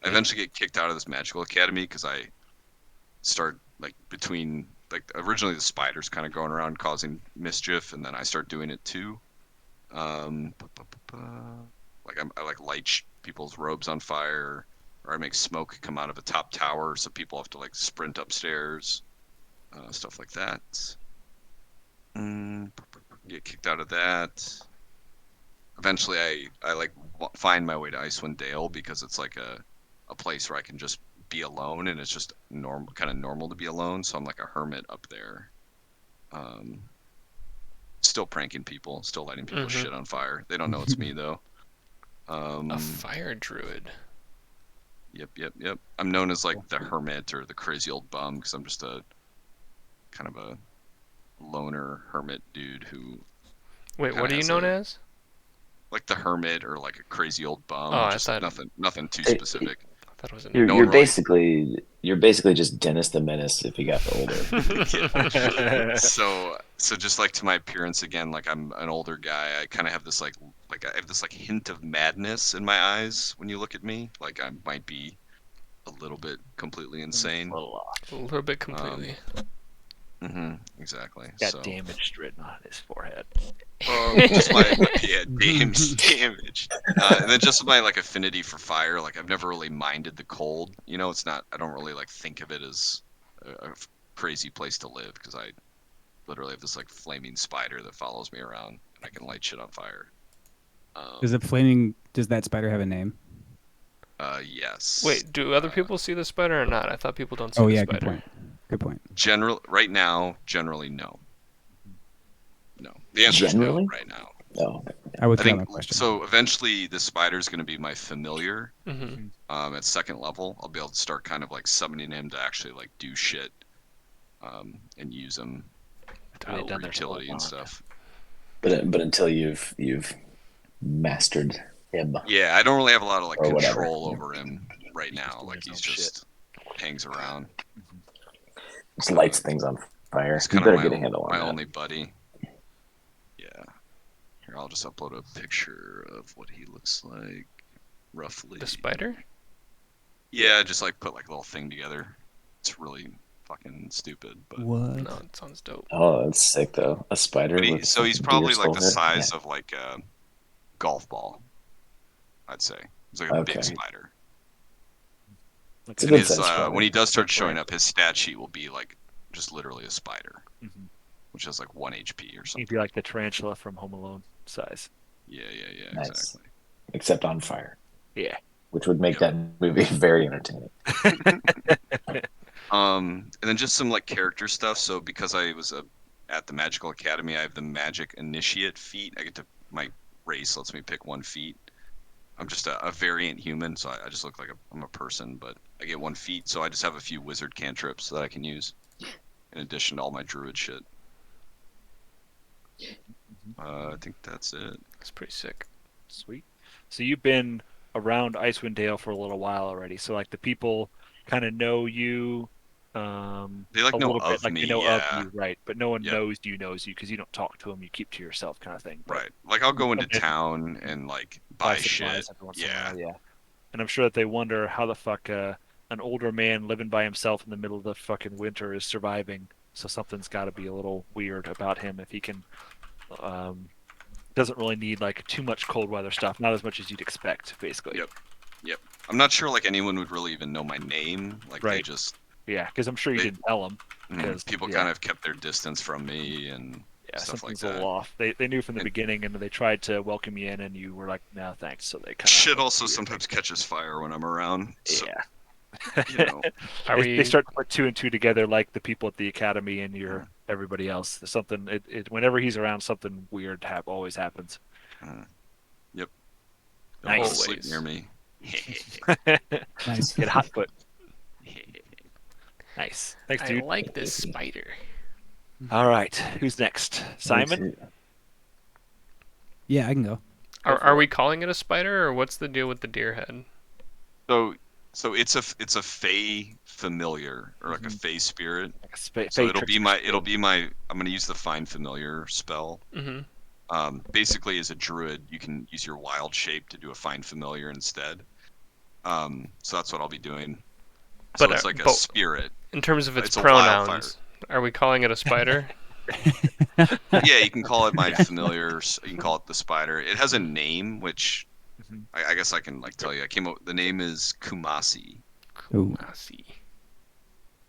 I eventually get kicked out of this magical academy because I start like between like originally the spiders kind of going around causing mischief, and then I start doing it too. Like I like light people's robes on fire. or I make smoke come out of a top tower, so people have to like sprint upstairs, stuff like that. Get kicked out of that. Eventually, I like find my way to Icewind Dale because it's like a place where I can just be alone, and it's just kind of normal to be alone. So I'm like a hermit up there. Still pranking people, still lighting people's shit on fire. They don't know it's me though. A fire druid. Yep. I'm known as like the hermit or the crazy old bum because I'm just a kind of a loner hermit dude who Wait, kinda what are you has known a- as? like the hermit or like a crazy old bum. Oh, I Just thought nothing too Hey, specific. I thought it was a You're, No name. one really. you're basically just Dennis the Menace if you got older. So just like to my appearance again, like I'm an older guy. I kind of have this like I have this like hint of madness in my eyes when you look at me. Like I might be a little bit completely insane. A little bit completely. Exactly. Got So damaged written on his forehead. just my damage, and then just my like affinity for fire. Like I've never really minded the cold. You know, it's not. I don't really like think of it as a crazy place to live because I literally have this like flaming spider that follows me around and I can light shit on fire. Does that spider have a name? Yes. Wait, do other people see the spider or not? I thought people don't see Oh the yeah, spider. good point. Good point. Right now, generally no. No. The answer is no Generally? right now. No. I I withdraw think my question. so. Eventually, the spider is going to be my familiar. Mm-hmm. At second level, I'll be able to start kind of like summoning him to actually like do shit, and use him They for done their utility and spell stuff. But until you've mastered him Yeah, I don't really have a lot of like or whatever. control over him right He's just now. doing Like his he's own shit. just hangs around. Just lights things on fire. He's You kind of better get a handle on my that. only buddy. Yeah. Here, I'll just upload a picture of what he looks like, roughly. The spider? Yeah, just like put like a little thing together. It's really fucking stupid, but What? No, it sounds dope. Oh, that's sick though. A spider with so he's a probably deer like the skull head? size of like a golf ball. I'd say he's like a Okay. big spider. Like It's a And good his size spider. when he does start showing up, his stat sheet will be like just literally a spider, Mhm. which has like 1 HP or He'd something. be like the tarantula from Home Alone size. Yeah, Nice. exactly. Except on fire, Yeah. which would make that movie very entertaining. And then just some like character stuff. So because I was at the Magical Academy, I have the Magic Initiate feat. My race lets me pick 1 feat. I'm just a variant human, so I just look like I'm a person, but I get 1 feat. So I just have a few wizard cantrips that I can use in addition to all my druid shit. I think that's it. That's pretty sick. Sweet. So you've been around Icewind Dale for a little while already. So like the people kind of know you They like a know little bit, of like me, they know yeah. of you, right? But no one Yep. knows you because you don't talk to them. You keep to yourself, kind of thing. But Right. Like I'll go into Okay. town and like buy buy supplies shit. every once in a Yeah. while, yeah. And I'm sure that they wonder how the fuck an older man living by himself in the middle of the fucking winter is surviving. So something's got to be a little weird about him if he can. Doesn't really need like too much cold weather stuff, not as much as you'd expect, basically. Yep. I'm not sure like anyone would really even know my name. Like they Right. just Yeah, because I'm sure you They- didn't tell him. people yeah. kind of kept their distance from me and Yeah, stuff like something's a that. little off. They knew from the And- beginning, and they tried to welcome you in, and you were like, "No, thanks." So they kind of Shit also sometimes catches fire when I'm around. So, Yeah. you know. Are they we? start to put 2 and 2 together, like the people at the academy and your everybody else. There's something. Whenever he's around, something weird always happens. Yep. Nice. Don't sleep near me. Nice. Get hot foot. Nice. Thanks, I dude. like this spider. All right, who's next? Simon. Yeah, I can go. Are we calling it a spider, or what's the deal with the deer head? So it's a fey familiar or like a fey spirit. Like a So fey it'll be trickster my I'm gonna use the find familiar spell. Mm-hmm. Basically, as a druid, you can use your wild shape to do a find familiar instead. So that's what I'll be doing. So But, it's like a but spirit. in terms of its It's a pronouns, are we calling it a spider? Yeah, you can call it my familiar. You can call it the spider. It has a name, which Mhm. I guess I can like tell you. I came up. The name is Kumasi. Ooh. Kumasi.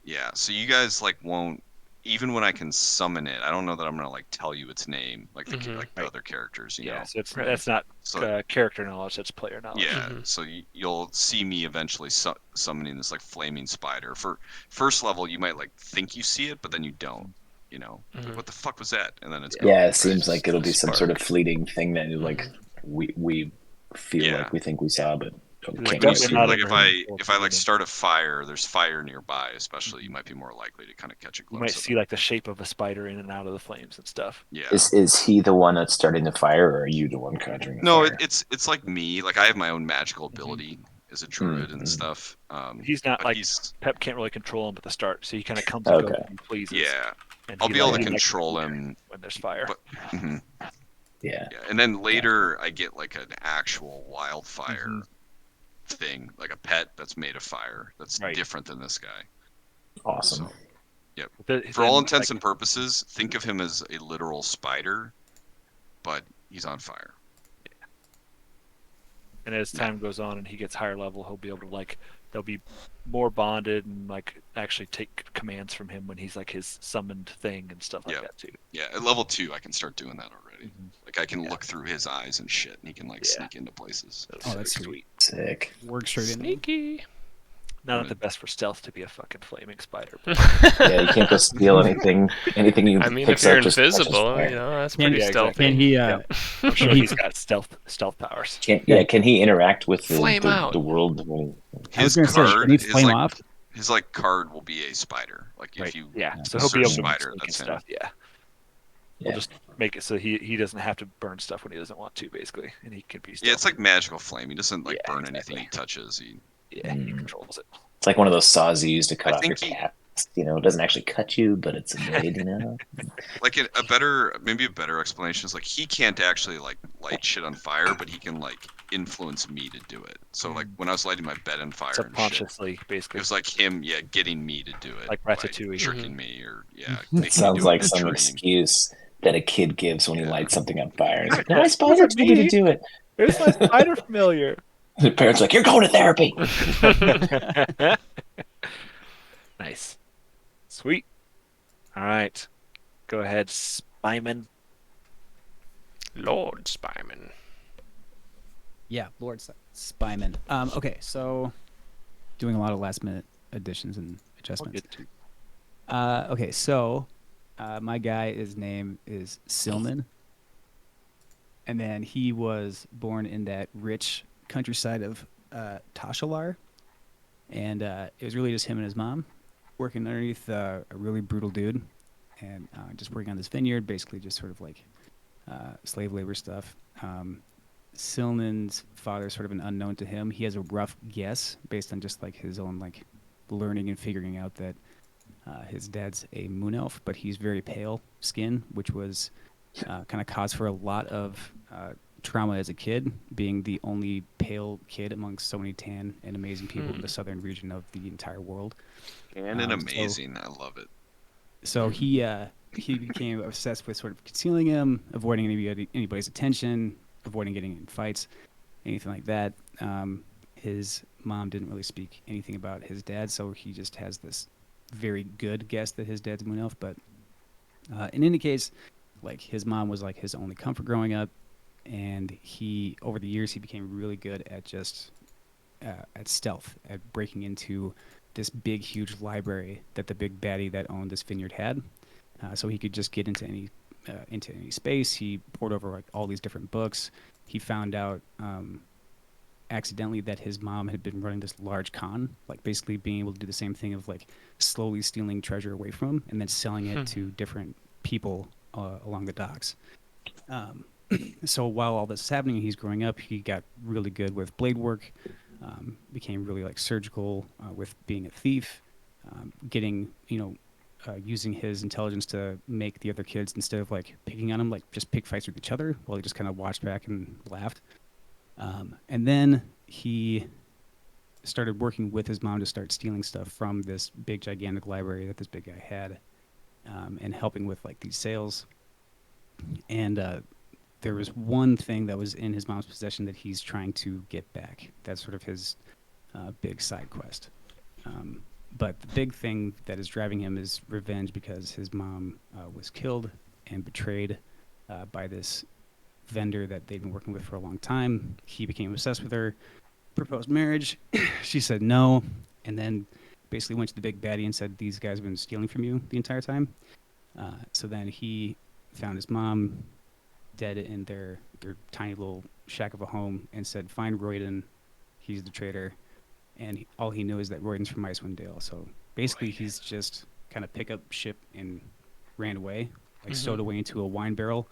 Yeah. So you guys like won't even when I can summon it. I don't know that I'm gonna like tell you its name like Mhm. the Right. other characters. You Yeah, know. so it's Right. that's not So character knowledge, that's player knowledge. yeah. Mhm. So you'll see me eventually summoning this like flaming spider. For first level, you might like think you see it, but then you don't. You know, like Mhm. what the fuck was that? And then it's Yeah. gone. Yeah, it Right. seems like Just it'll a be some sort of spark. fleeting thing that like Mhm. we feel Yeah. like we think we saw, but It's Like can't when you quite definitely see see not it. like under his control if to I like begin. start a fire, there's fire nearby, especially you Mhm. might be more likely to kind of catch a You might glimpse of see it. like the shape of a spider in and out of the flames and stuff. Yeah. Is he the one that's starting the fire, or are you the one conjuring the No, fire? it's like me. Like I have my own magical Mhm. ability as a druid and Mm-hmm. stuff. He's not But like he's Pep can't really control him at the start, so he kind of comes and goes Okay. when he pleases, yeah. and I'll he be able like to he likes to control be there him, when there's fire. but mhm, Yeah. yeah. And then Gotcha. later I get like an actual wildfire Mhm. thing, like a pet that's made of fire that's Right. different than this guy. Awesome. So yep. But For all then intents like and purposes, think of him as a literal spider, but he's on fire. and as Yeah. time goes on and he gets higher level, he'll be able to like they'll be more bonded and like actually take commands from him when he's like his summoned thing and stuff like Yep. that too. Yeah, at level 2, I can start doing that already. Mhm. Like I can Yeah. look through his eyes and shit, and he can like Yeah. sneak into places. That's Oh, so that's sweet. sweet. Sick. Work straight in. Sneaky. Not the best for stealth to be a fucking flaming spider, but Yeah, you can't go steal anything. Anything you I mean, if picks you're up just catches invisible, fire. that's Can- pretty yeah, stealthy. exactly. Can he? Yep. I'm sure he- he's got stealth powers. Can he interact with Flame out. the world? I was His gonna say, can card, he flame off? his like card will be a spider. Like Right. if you Yeah. So he'll be search able to spider, sneak and that's him. stuff. Yeah. We'll Yeah. just make it so he doesn't have to burn stuff when he doesn't want to, basically, and he can be Yeah, stealthy. it's like magical flame. He doesn't like Yeah, burn exactly. anything he touches. He Yeah, he controls it. It's like one of those saws you use to cut I off your think he- cat. You know, it doesn't actually cut you, but it's a blade. You know. like maybe a better explanation is like he can't actually like light shit on fire, but he can like influence me to do it. So like when I was lighting my bed on fire and shit, Subconsciously, it basically, was like him, yeah, getting me to do it, like by Ratatouille. tricking me or yeah, It making me sounds do it like in a some dream. excuse that a kid gives when he Yeah. lights something on fire. He's like, Yeah, my spider wasn't told me to me. do it. It was my spider familiar. The parents are like, you're going to therapy. Nice, sweet. All right, go ahead, Spyman. Lord Spyman. Yeah, Lord Spyman. Okay, so doing a lot of last minute additions and I'll adjustments. get to. Okay, so my guy, his name is Silman, and then he was born in that rich countryside of Tashalar, and it was really just him and his mom working underneath a really brutal dude, and just working on this vineyard, basically just sort of like slave labor stuff. Silman's father is sort of an unknown to him. He has a rough guess based on just like his own like learning and figuring out that his dad's a moon elf, but he's very pale skin, which was kind of cause for a lot of trauma as a kid, being the only pale kid amongst so many tan and amazing people in the southern region of the entire world. And an amazing, I love it. So he became obsessed with sort of concealing him, avoiding anybody's attention, avoiding getting in fights, anything like that. His mom didn't really speak anything about his dad, so he just has this very good guess that his dad's a moon elf. But in any case, like his mom was like his only comfort growing up, and he over the years he became really good at just at stealth, at breaking into this big huge library that the big baddie that owned this vineyard had. So he could just get into any space. He poured over like all these different books. He found out accidentally that his mom had been running this large con, like basically being able to do the same thing of like slowly stealing treasure away from him and then selling it to different people along the docks. So while all this is happening, he's growing up. He got really good with blade work, became really like surgical with being a thief, getting using his intelligence to make the other kids, instead of like picking on him, like just pick fights with each other, while he just kind of watched back and laughed. And then he started working with his mom to start stealing stuff from this big gigantic library that this big guy had, and helping with like these sales. And there was one thing that was in his mom's possession that he's trying to get back. That's sort of his big side quest. But the big thing that is driving him is revenge because his mom was killed and betrayed by this vendor that they've been working with for a long time. He became obsessed with her, proposed marriage. She said no, and then basically went to the big baddie and said, "These guys have been stealing from you the entire time." So then he found his mom dead in their tiny little shack of a home and said, "Find Royden. He's the traitor." And all he knows is that Royden's from Icewind Dale. So basically, he's just kind of pick up ship and ran away, like stowed away into a wine barrel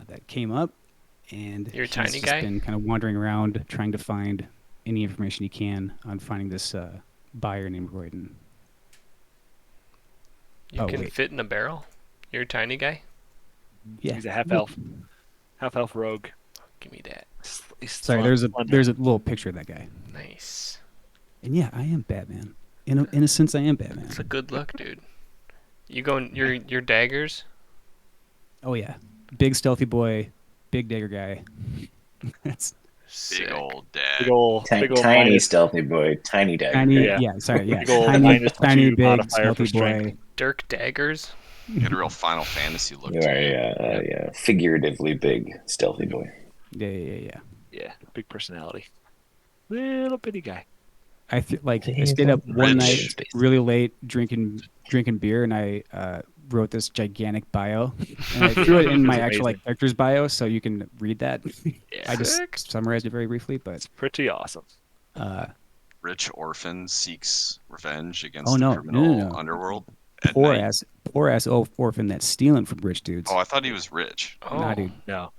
that came up. And You're a he's tiny just guy? been kind of wandering around trying to find any information he can on finding this buyer named Royden. You Oh, can wait. fit in a barrel? You're a tiny guy? Yeah. He's a half elf rogue. Give me that. He's Sorry, slender. there's a little picture of that guy. Nice. And yeah, I am Batman. In a sense, I am Batman. It's a good look, dude. You going? Your daggers? Oh yeah, big stealthy boy, big dagger guy. That's Sick. Big old big dad. old Tiny minus, stealthy boy, tiny dagger. tiny. Yeah. Yeah, sorry. Yeah, big old tiny, -2 big modifier stealthy for strength. boy. Dirk daggers? You had a real Final Fantasy look You to are, you. yeah, figuratively big stealthy boy. Yeah. Yeah, big personality. Little bitty guy. I He's stayed up a one rich. night space. really late drinking beer, and I wrote this gigantic bio, and I threw it in my It's actual amazing. character's bio, so you can read that. Yeah, I just Sick. summarized it very briefly, but it's pretty awesome. Rich orphan seeks revenge against Oh, the no. criminal No. underworld at poor night. ass orphan that's stealing from rich dudes. Oh, I thought he was rich. Oh. Nah, dude. No,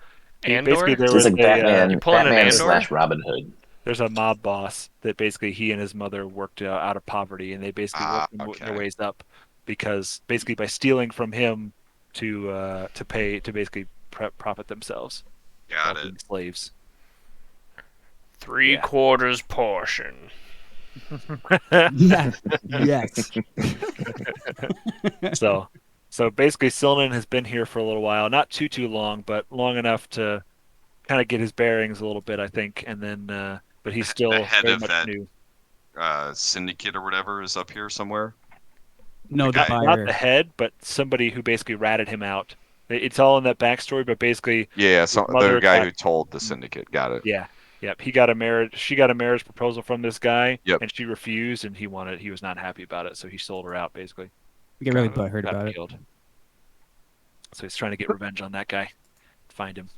Andor? basically there So was it's like a Batman, You pulling an Batman Andor? / Robin Hood. there's a mob boss that basically he and his mother worked out of poverty, and they basically worked their okay. ways up because basically by stealing from him to basically profit themselves while Got it. being slaves. 3/4 portion. Yeah. Yes. So basically Silnan has been here for a little while, not too long, but long enough to kind of get his bearings a little bit, I think, and then but he's The still head very of much that new. syndicate or whatever is up here somewhere. No, the guy- Not buyer. the head, but somebody who basically ratted him out. It's all in that backstory, but basically, Yeah, so mother the guy got- who told the syndicate. Got it. yep, he got a marriage. She got a marriage proposal from this guy, Yep. and she refused, and he was not happy about it, so he sold her out basically. Get really Got it. butthurt Got about it. killed. So he's trying to get revenge on that guy. Find him.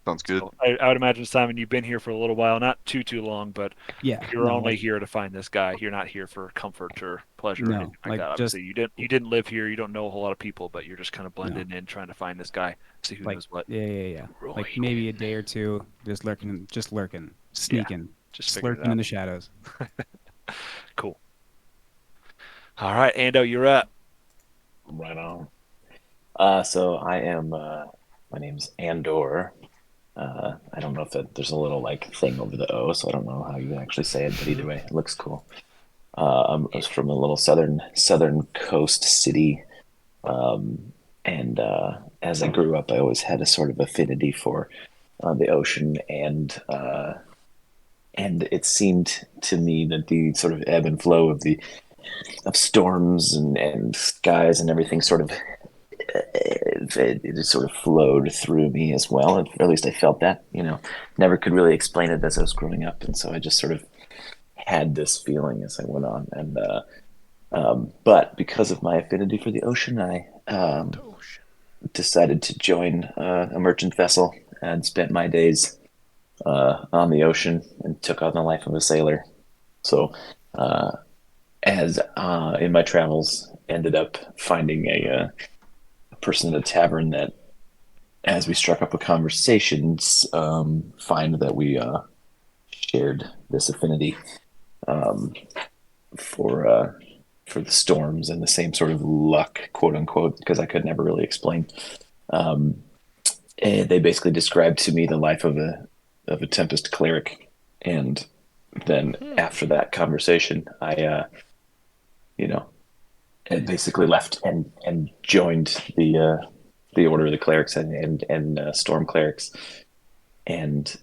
Sounds good. So I would imagine, Simon, you've been here for a little while, not too long, but Yeah. you're no, only like, here to find this guy. You're not here for comfort or pleasure or No, anything like like, that. just- Obviously, you didn't live here. You don't know a whole lot of people, but you're just kind of blending in, trying to find this guy. See who like knows what. yeah. Like Roy. maybe a day or two, just lurking, sneaking, Just figuring it slurking in out. the shadows. Cool. All right, Ando, you're up. Right on. So I am. My name's Andor. I don't know if there's a little like thing over the O, so I don't know how you actually say it, but either way, it looks cool. I was from a little southern coast city, and as I grew up, I always had a sort of affinity for the ocean, and it seemed to me that the sort of ebb and flow of storms and skies and everything sort of it just sort of flowed through me as well. Or at least I felt that, never could really explain it as I was growing up. And so I just sort of had this feeling as I went on. And, but because of my affinity for the ocean, I decided to join a merchant vessel and spent my days on the ocean and took on the life of a sailor. So, as in my travels, ended up finding a person at a tavern that, as we struck up a conversation, find that we shared this affinity for the storms and the same sort of luck, quote unquote, because I could never really explain. And they basically described to me the life of a Tempest cleric, and then after that conversation, I basically left and joined the the Order of the Clerics and Storm Clerics, and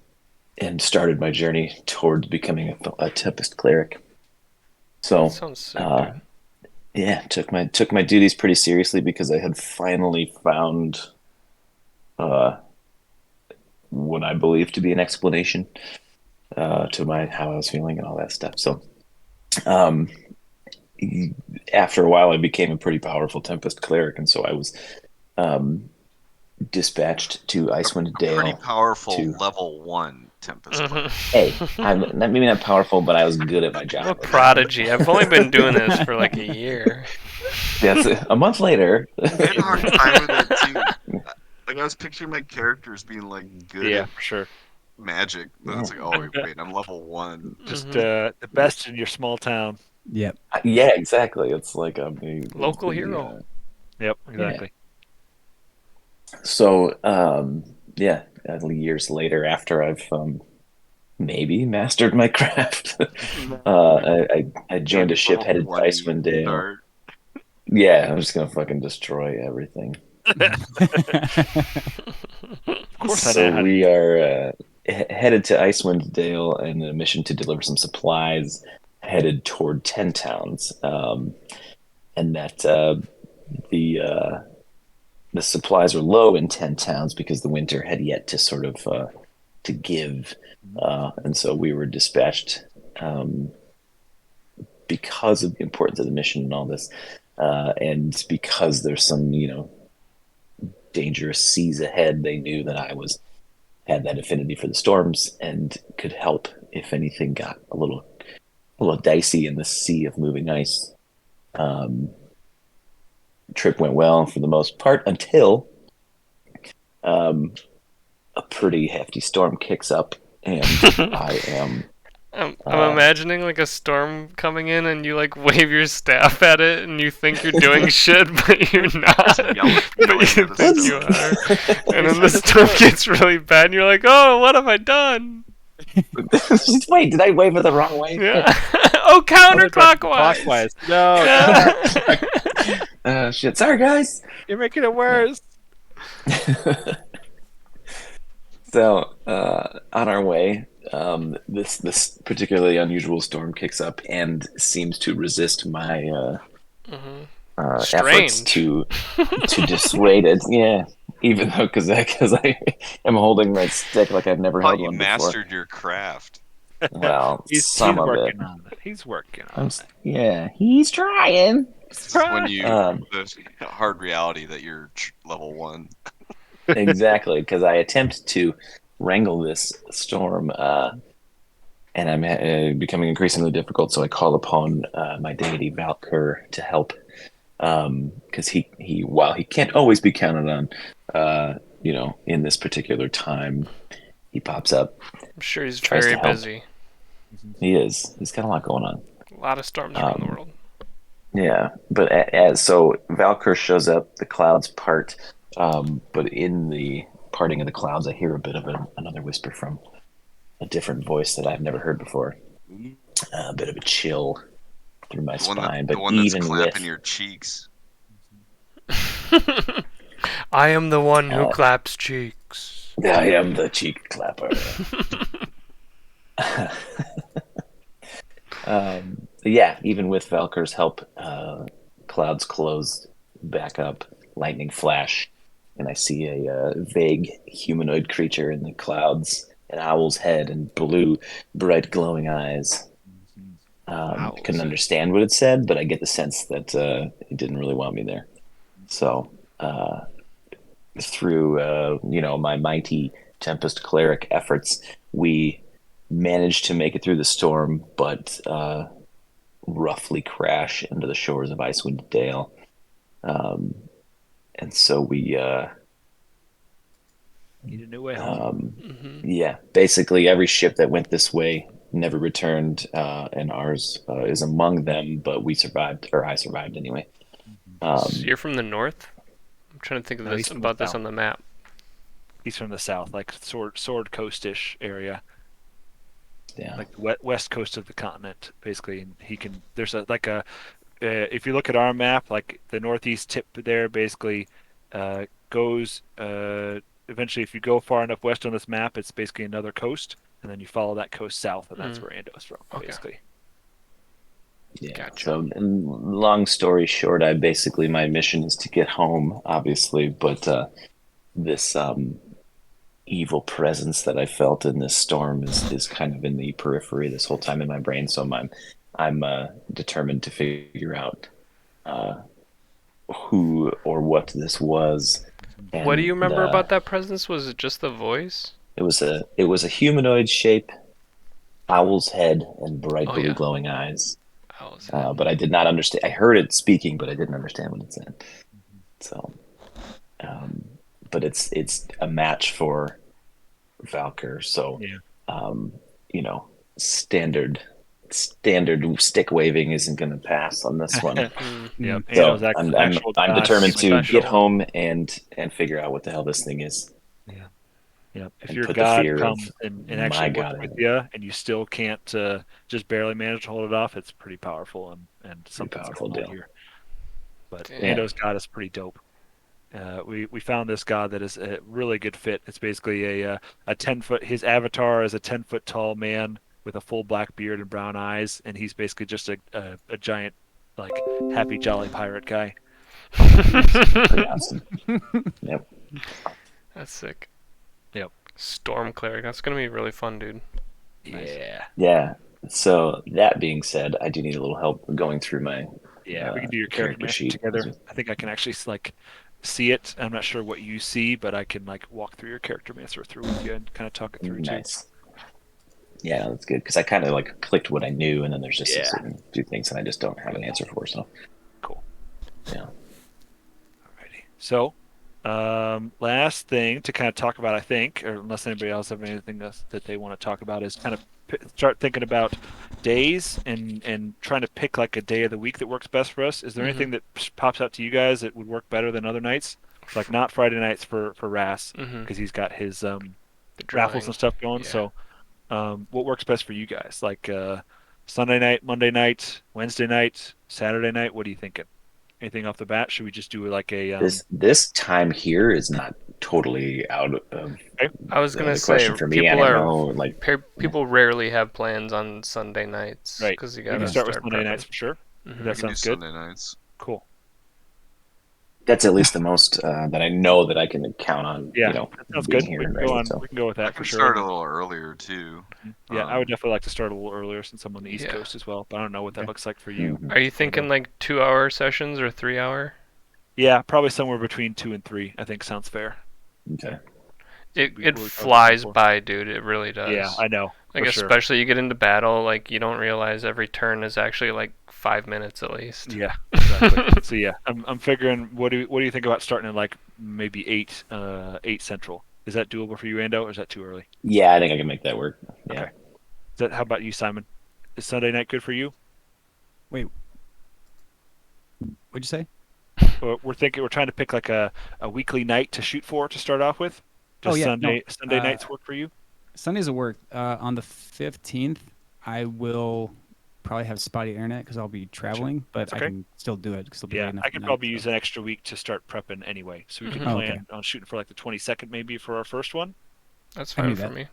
started my journey towards becoming a Tempest Cleric. So, That sounds sick, dude. yeah, took my duties pretty seriously because I had finally found what I believe to be an explanation to my how I was feeling and all that stuff. So, um, after a while, I became a pretty powerful Tempest Cleric, and so I was um, dispatched to Icewind Pretty Dale. powerful To level 1 Tempest Cleric. Hey, I'm not, maybe not powerful, but I was good at my I'm job. a Okay? prodigy. I've only been doing this for like a year. That's a month later. I had a hard time with that too. Like I was picturing my characters being like good Yeah, at for sure. magic, but it's like, oh wait, I'm level 1. Just Mhm. the best in your small town. Yep. Yeah, exactly. It's like Local hero. Yep, yeah. exactly. So, yeah, years later, after I've maybe mastered my craft, I joined a Maybe ship level headed to 20 Icewind Dale. start. Yeah, I'm just gonna fucking destroy everything. Of course I So know how to we use are headed to Icewind Dale in a mission to deliver some supplies, headed toward 10 towns, and that the the supplies were low in 10 towns because the winter had yet to sort of to give, and so we were dispatched um, because of the importance of the mission and all this, and because there's some dangerous seas ahead. They knew that I had that affinity for the storms and could help if anything got a little dicey in the sea of moving ice. Um, Trip went well for the most part until um, a pretty hefty storm kicks up, and I am. I'm imagining like a storm coming in and you like wave your staff at it and you think you're doing shit but you're not. Yelling But you at the think storm. you are. And then the storm gets really bad and you're like, oh, what have I done? Wait, did I wave it the wrong way? Yeah. Oh, counterclockwise. clockwise. No, Shit. Sorry, guys. you're making it worse. So, on our way, this particularly unusual storm kicks up and seems to resist my efforts Strange. to dissuade it. Yeah, even though because I am holding my stick like I've never I thought held you one before. mastered your craft. Well, He's some of it. working on it. He's working on it. Yeah, he's trying. This is when you Um, the hard reality that you're level 1. Exactly, because I attempt to wrangle this storm, and I'm becoming increasingly difficult. So I call upon my deity Valkyr to help, because he while he can't always be counted on, in this particular time, he pops up, I'm sure he's tries very to help. busy. He is. He's got a lot going on. A lot of storms around the world. Yeah, but so Valkyr shows up, the clouds part, but in the parting of the clouds, I hear a bit of another whisper from a different voice that I've never heard before. A bit of a chill through my spine, but the one that's even clapping with your cheeks. I am the one who claps cheeks. I am the cheek clapper. Yeah, even with Valkyr's help, clouds close back up, lightning flash, and I see a vague humanoid creature in the clouds, an owl's head and blue, bright, glowing eyes. Couldn't understand what it said, but I get the sense that it didn't really want me there. So, through my mighty Tempest cleric efforts, we managed to make it through the storm, but roughly crash into the shores of Icewind Dale. And so we Need a new way home. yeah, basically every ship that went this way never returned, and ours is among them, but we survived, or I survived anyway. So you're from the north? I'm trying to think of No, he's from about the this south. on the map. He's from the south, like Sword Coast-ish area, Yeah. like the west coast of the continent, basically. And there's if you look at our map, like the northeast tip there, basically goes eventually. If you go far enough west on this map, it's basically another coast, and then you follow that coast south, and that's where Ando's from, Okay. basically. Yeah. Gotcha. So, long story short, my mission is to get home, obviously, but this evil presence that I felt in this storm is kind of in the periphery this whole time in my brain. So I'm determined to figure out who or what this was. And What do you remember about that presence? Was it just the voice? it was a humanoid shape, owl's head, and bright Oh, blue yeah. glowing eyes. Owl's But I did not understand. I heard it speaking, but I didn't understand what it said. So, but it's a match for Valkyr. So, Yeah. you know, standard stick waving isn't going to pass on this one. Yep. So Ando's I'm actual I'm god determined came to into get play. home and figure out what the hell this thing is. Yeah. Yep. If And your put the god fear of comes and my actually works god in with it. you, and you still can't just barely manage to hold it off, it's pretty powerful, and something's powerful going on deal. here. But Damn. Ando's god is pretty dope. We found this god that is a really good fit. It's basically a 10 foot. His avatar is a 10 foot tall man with a full black beard and brown eyes, and he's basically just a giant, like happy jolly pirate guy. Pretty awesome. Yep. That's sick. Yep. Storm cleric. That's gonna be really fun, dude. Nice. Yeah. Yeah. So that being said, I do need a little help going through my Yeah, we can do your character character match sheet. together. I think I can actually like see it. I'm not sure what you see, but I can like walk through your character master through with you and kind of talk it through too. Nice. Yeah, that's good because I kind of like clicked what I knew, and then there's just Yeah. a few things that I just don't have an answer for. So Cool. yeah. Alrighty. So, last thing to kind of talk about, I think, or unless anybody else have anything else that they want to talk about, is kind of start thinking about days and trying to pick like a day of the week that works best for us. Is there anything that pops out to you guys that would work better than other nights? Like not Friday nights for Ras because he's got his The raffles drawing. and stuff going. Yeah. So, what works best for you guys? Like Sunday night, Monday night, Wednesday night, Saturday night. What are you thinking? Anything off the bat? Should we just do like a This time here is not totally out of I was gonna the say question for me. I don't know. Like people rarely have plans on Sunday nights right? because you We gotta can start with start Sunday prepping. nights for sure. We That can do sounds good. Sunday nights. Cool. that's at least the most that I know that I can count on. Yeah, You know, that sounds being good. here We and can go ready. on. So We can go with that I for can sure. start a little earlier too. Yeah, I would definitely like to start a little earlier since I'm on the East Yeah. Coast as well. But I don't know what that looks like for you. mhm. Are you thinking like 2 hour sessions or 3 hour? Yeah, probably somewhere between 2 and 3. I think sounds fair. Okay. It we it probably flies before. by, dude. It really does. Yeah, I know. Like for sure. especially you get into battle, like you don't realize every turn is actually like 5 minutes at least. Yeah, exactly. So yeah, I'm figuring. What do you think about starting at like maybe 8 Central? Is that doable for you, Ando, or is that too early? Yeah, I think I can make that work. Yeah. Okay. How about you, Simon? Is Sunday night good for you? What'd you say? We're trying to pick like a weekly night to shoot for to start off with. Oh, Does yeah, Sunday no, nights work for you? Sundays will work. On the 15th, I will probably have spotty internet because I'll be traveling, but okay. I can still do it because it'll be late Yeah, enough I at could night, probably so. use an extra week to start prepping anyway, so we could Oh, plan okay. on shooting for like the 22nd maybe for our first one. That's I can fine do for that. me.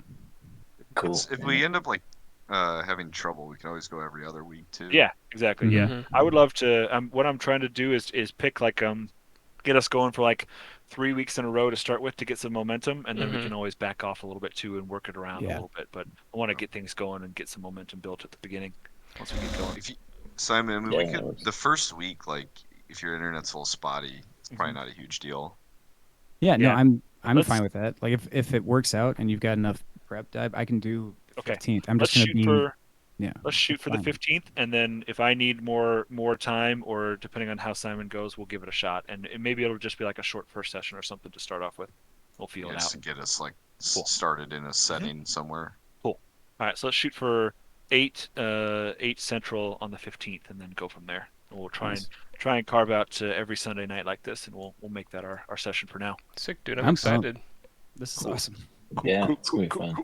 Cool. If we end up like having trouble, we can always go every other week too. Yeah, exactly. Mhm. Yeah, I would love to. What I'm trying to do is pick like get us going for like 3 weeks in a row to start with to get some momentum, and then we can always back off a little bit too and work it around a Yeah. little bit. But I want to get things going and get some momentum built at the beginning once we get going. Simon, I mean, Yeah, we that could works. the first week, like if your internet's a little spotty, it's probably not a huge deal. Yeah, no, Yeah. I'm Let's- fine with that. Like if it works out and you've got enough prep, I can do the Okay. 15th. I'm Let's just gonna shoot be for yeah. let's shoot for the fine. 15th, and then if I need more time, or depending on how Simon goes, we'll give it a shot. And maybe it'll just be like a short first session or something to start off with. We'll feel it Just to out. get us like Cool. started in a setting somewhere. Cool. All right, so let's shoot for 8 Central on the 15th, and then go from there. And we'll try and carve out every Sunday night like this, and we'll make that our session for now. Sick, dude. I'm I'm pumped. excited. This is awesome. Yeah, it's gonna be fun.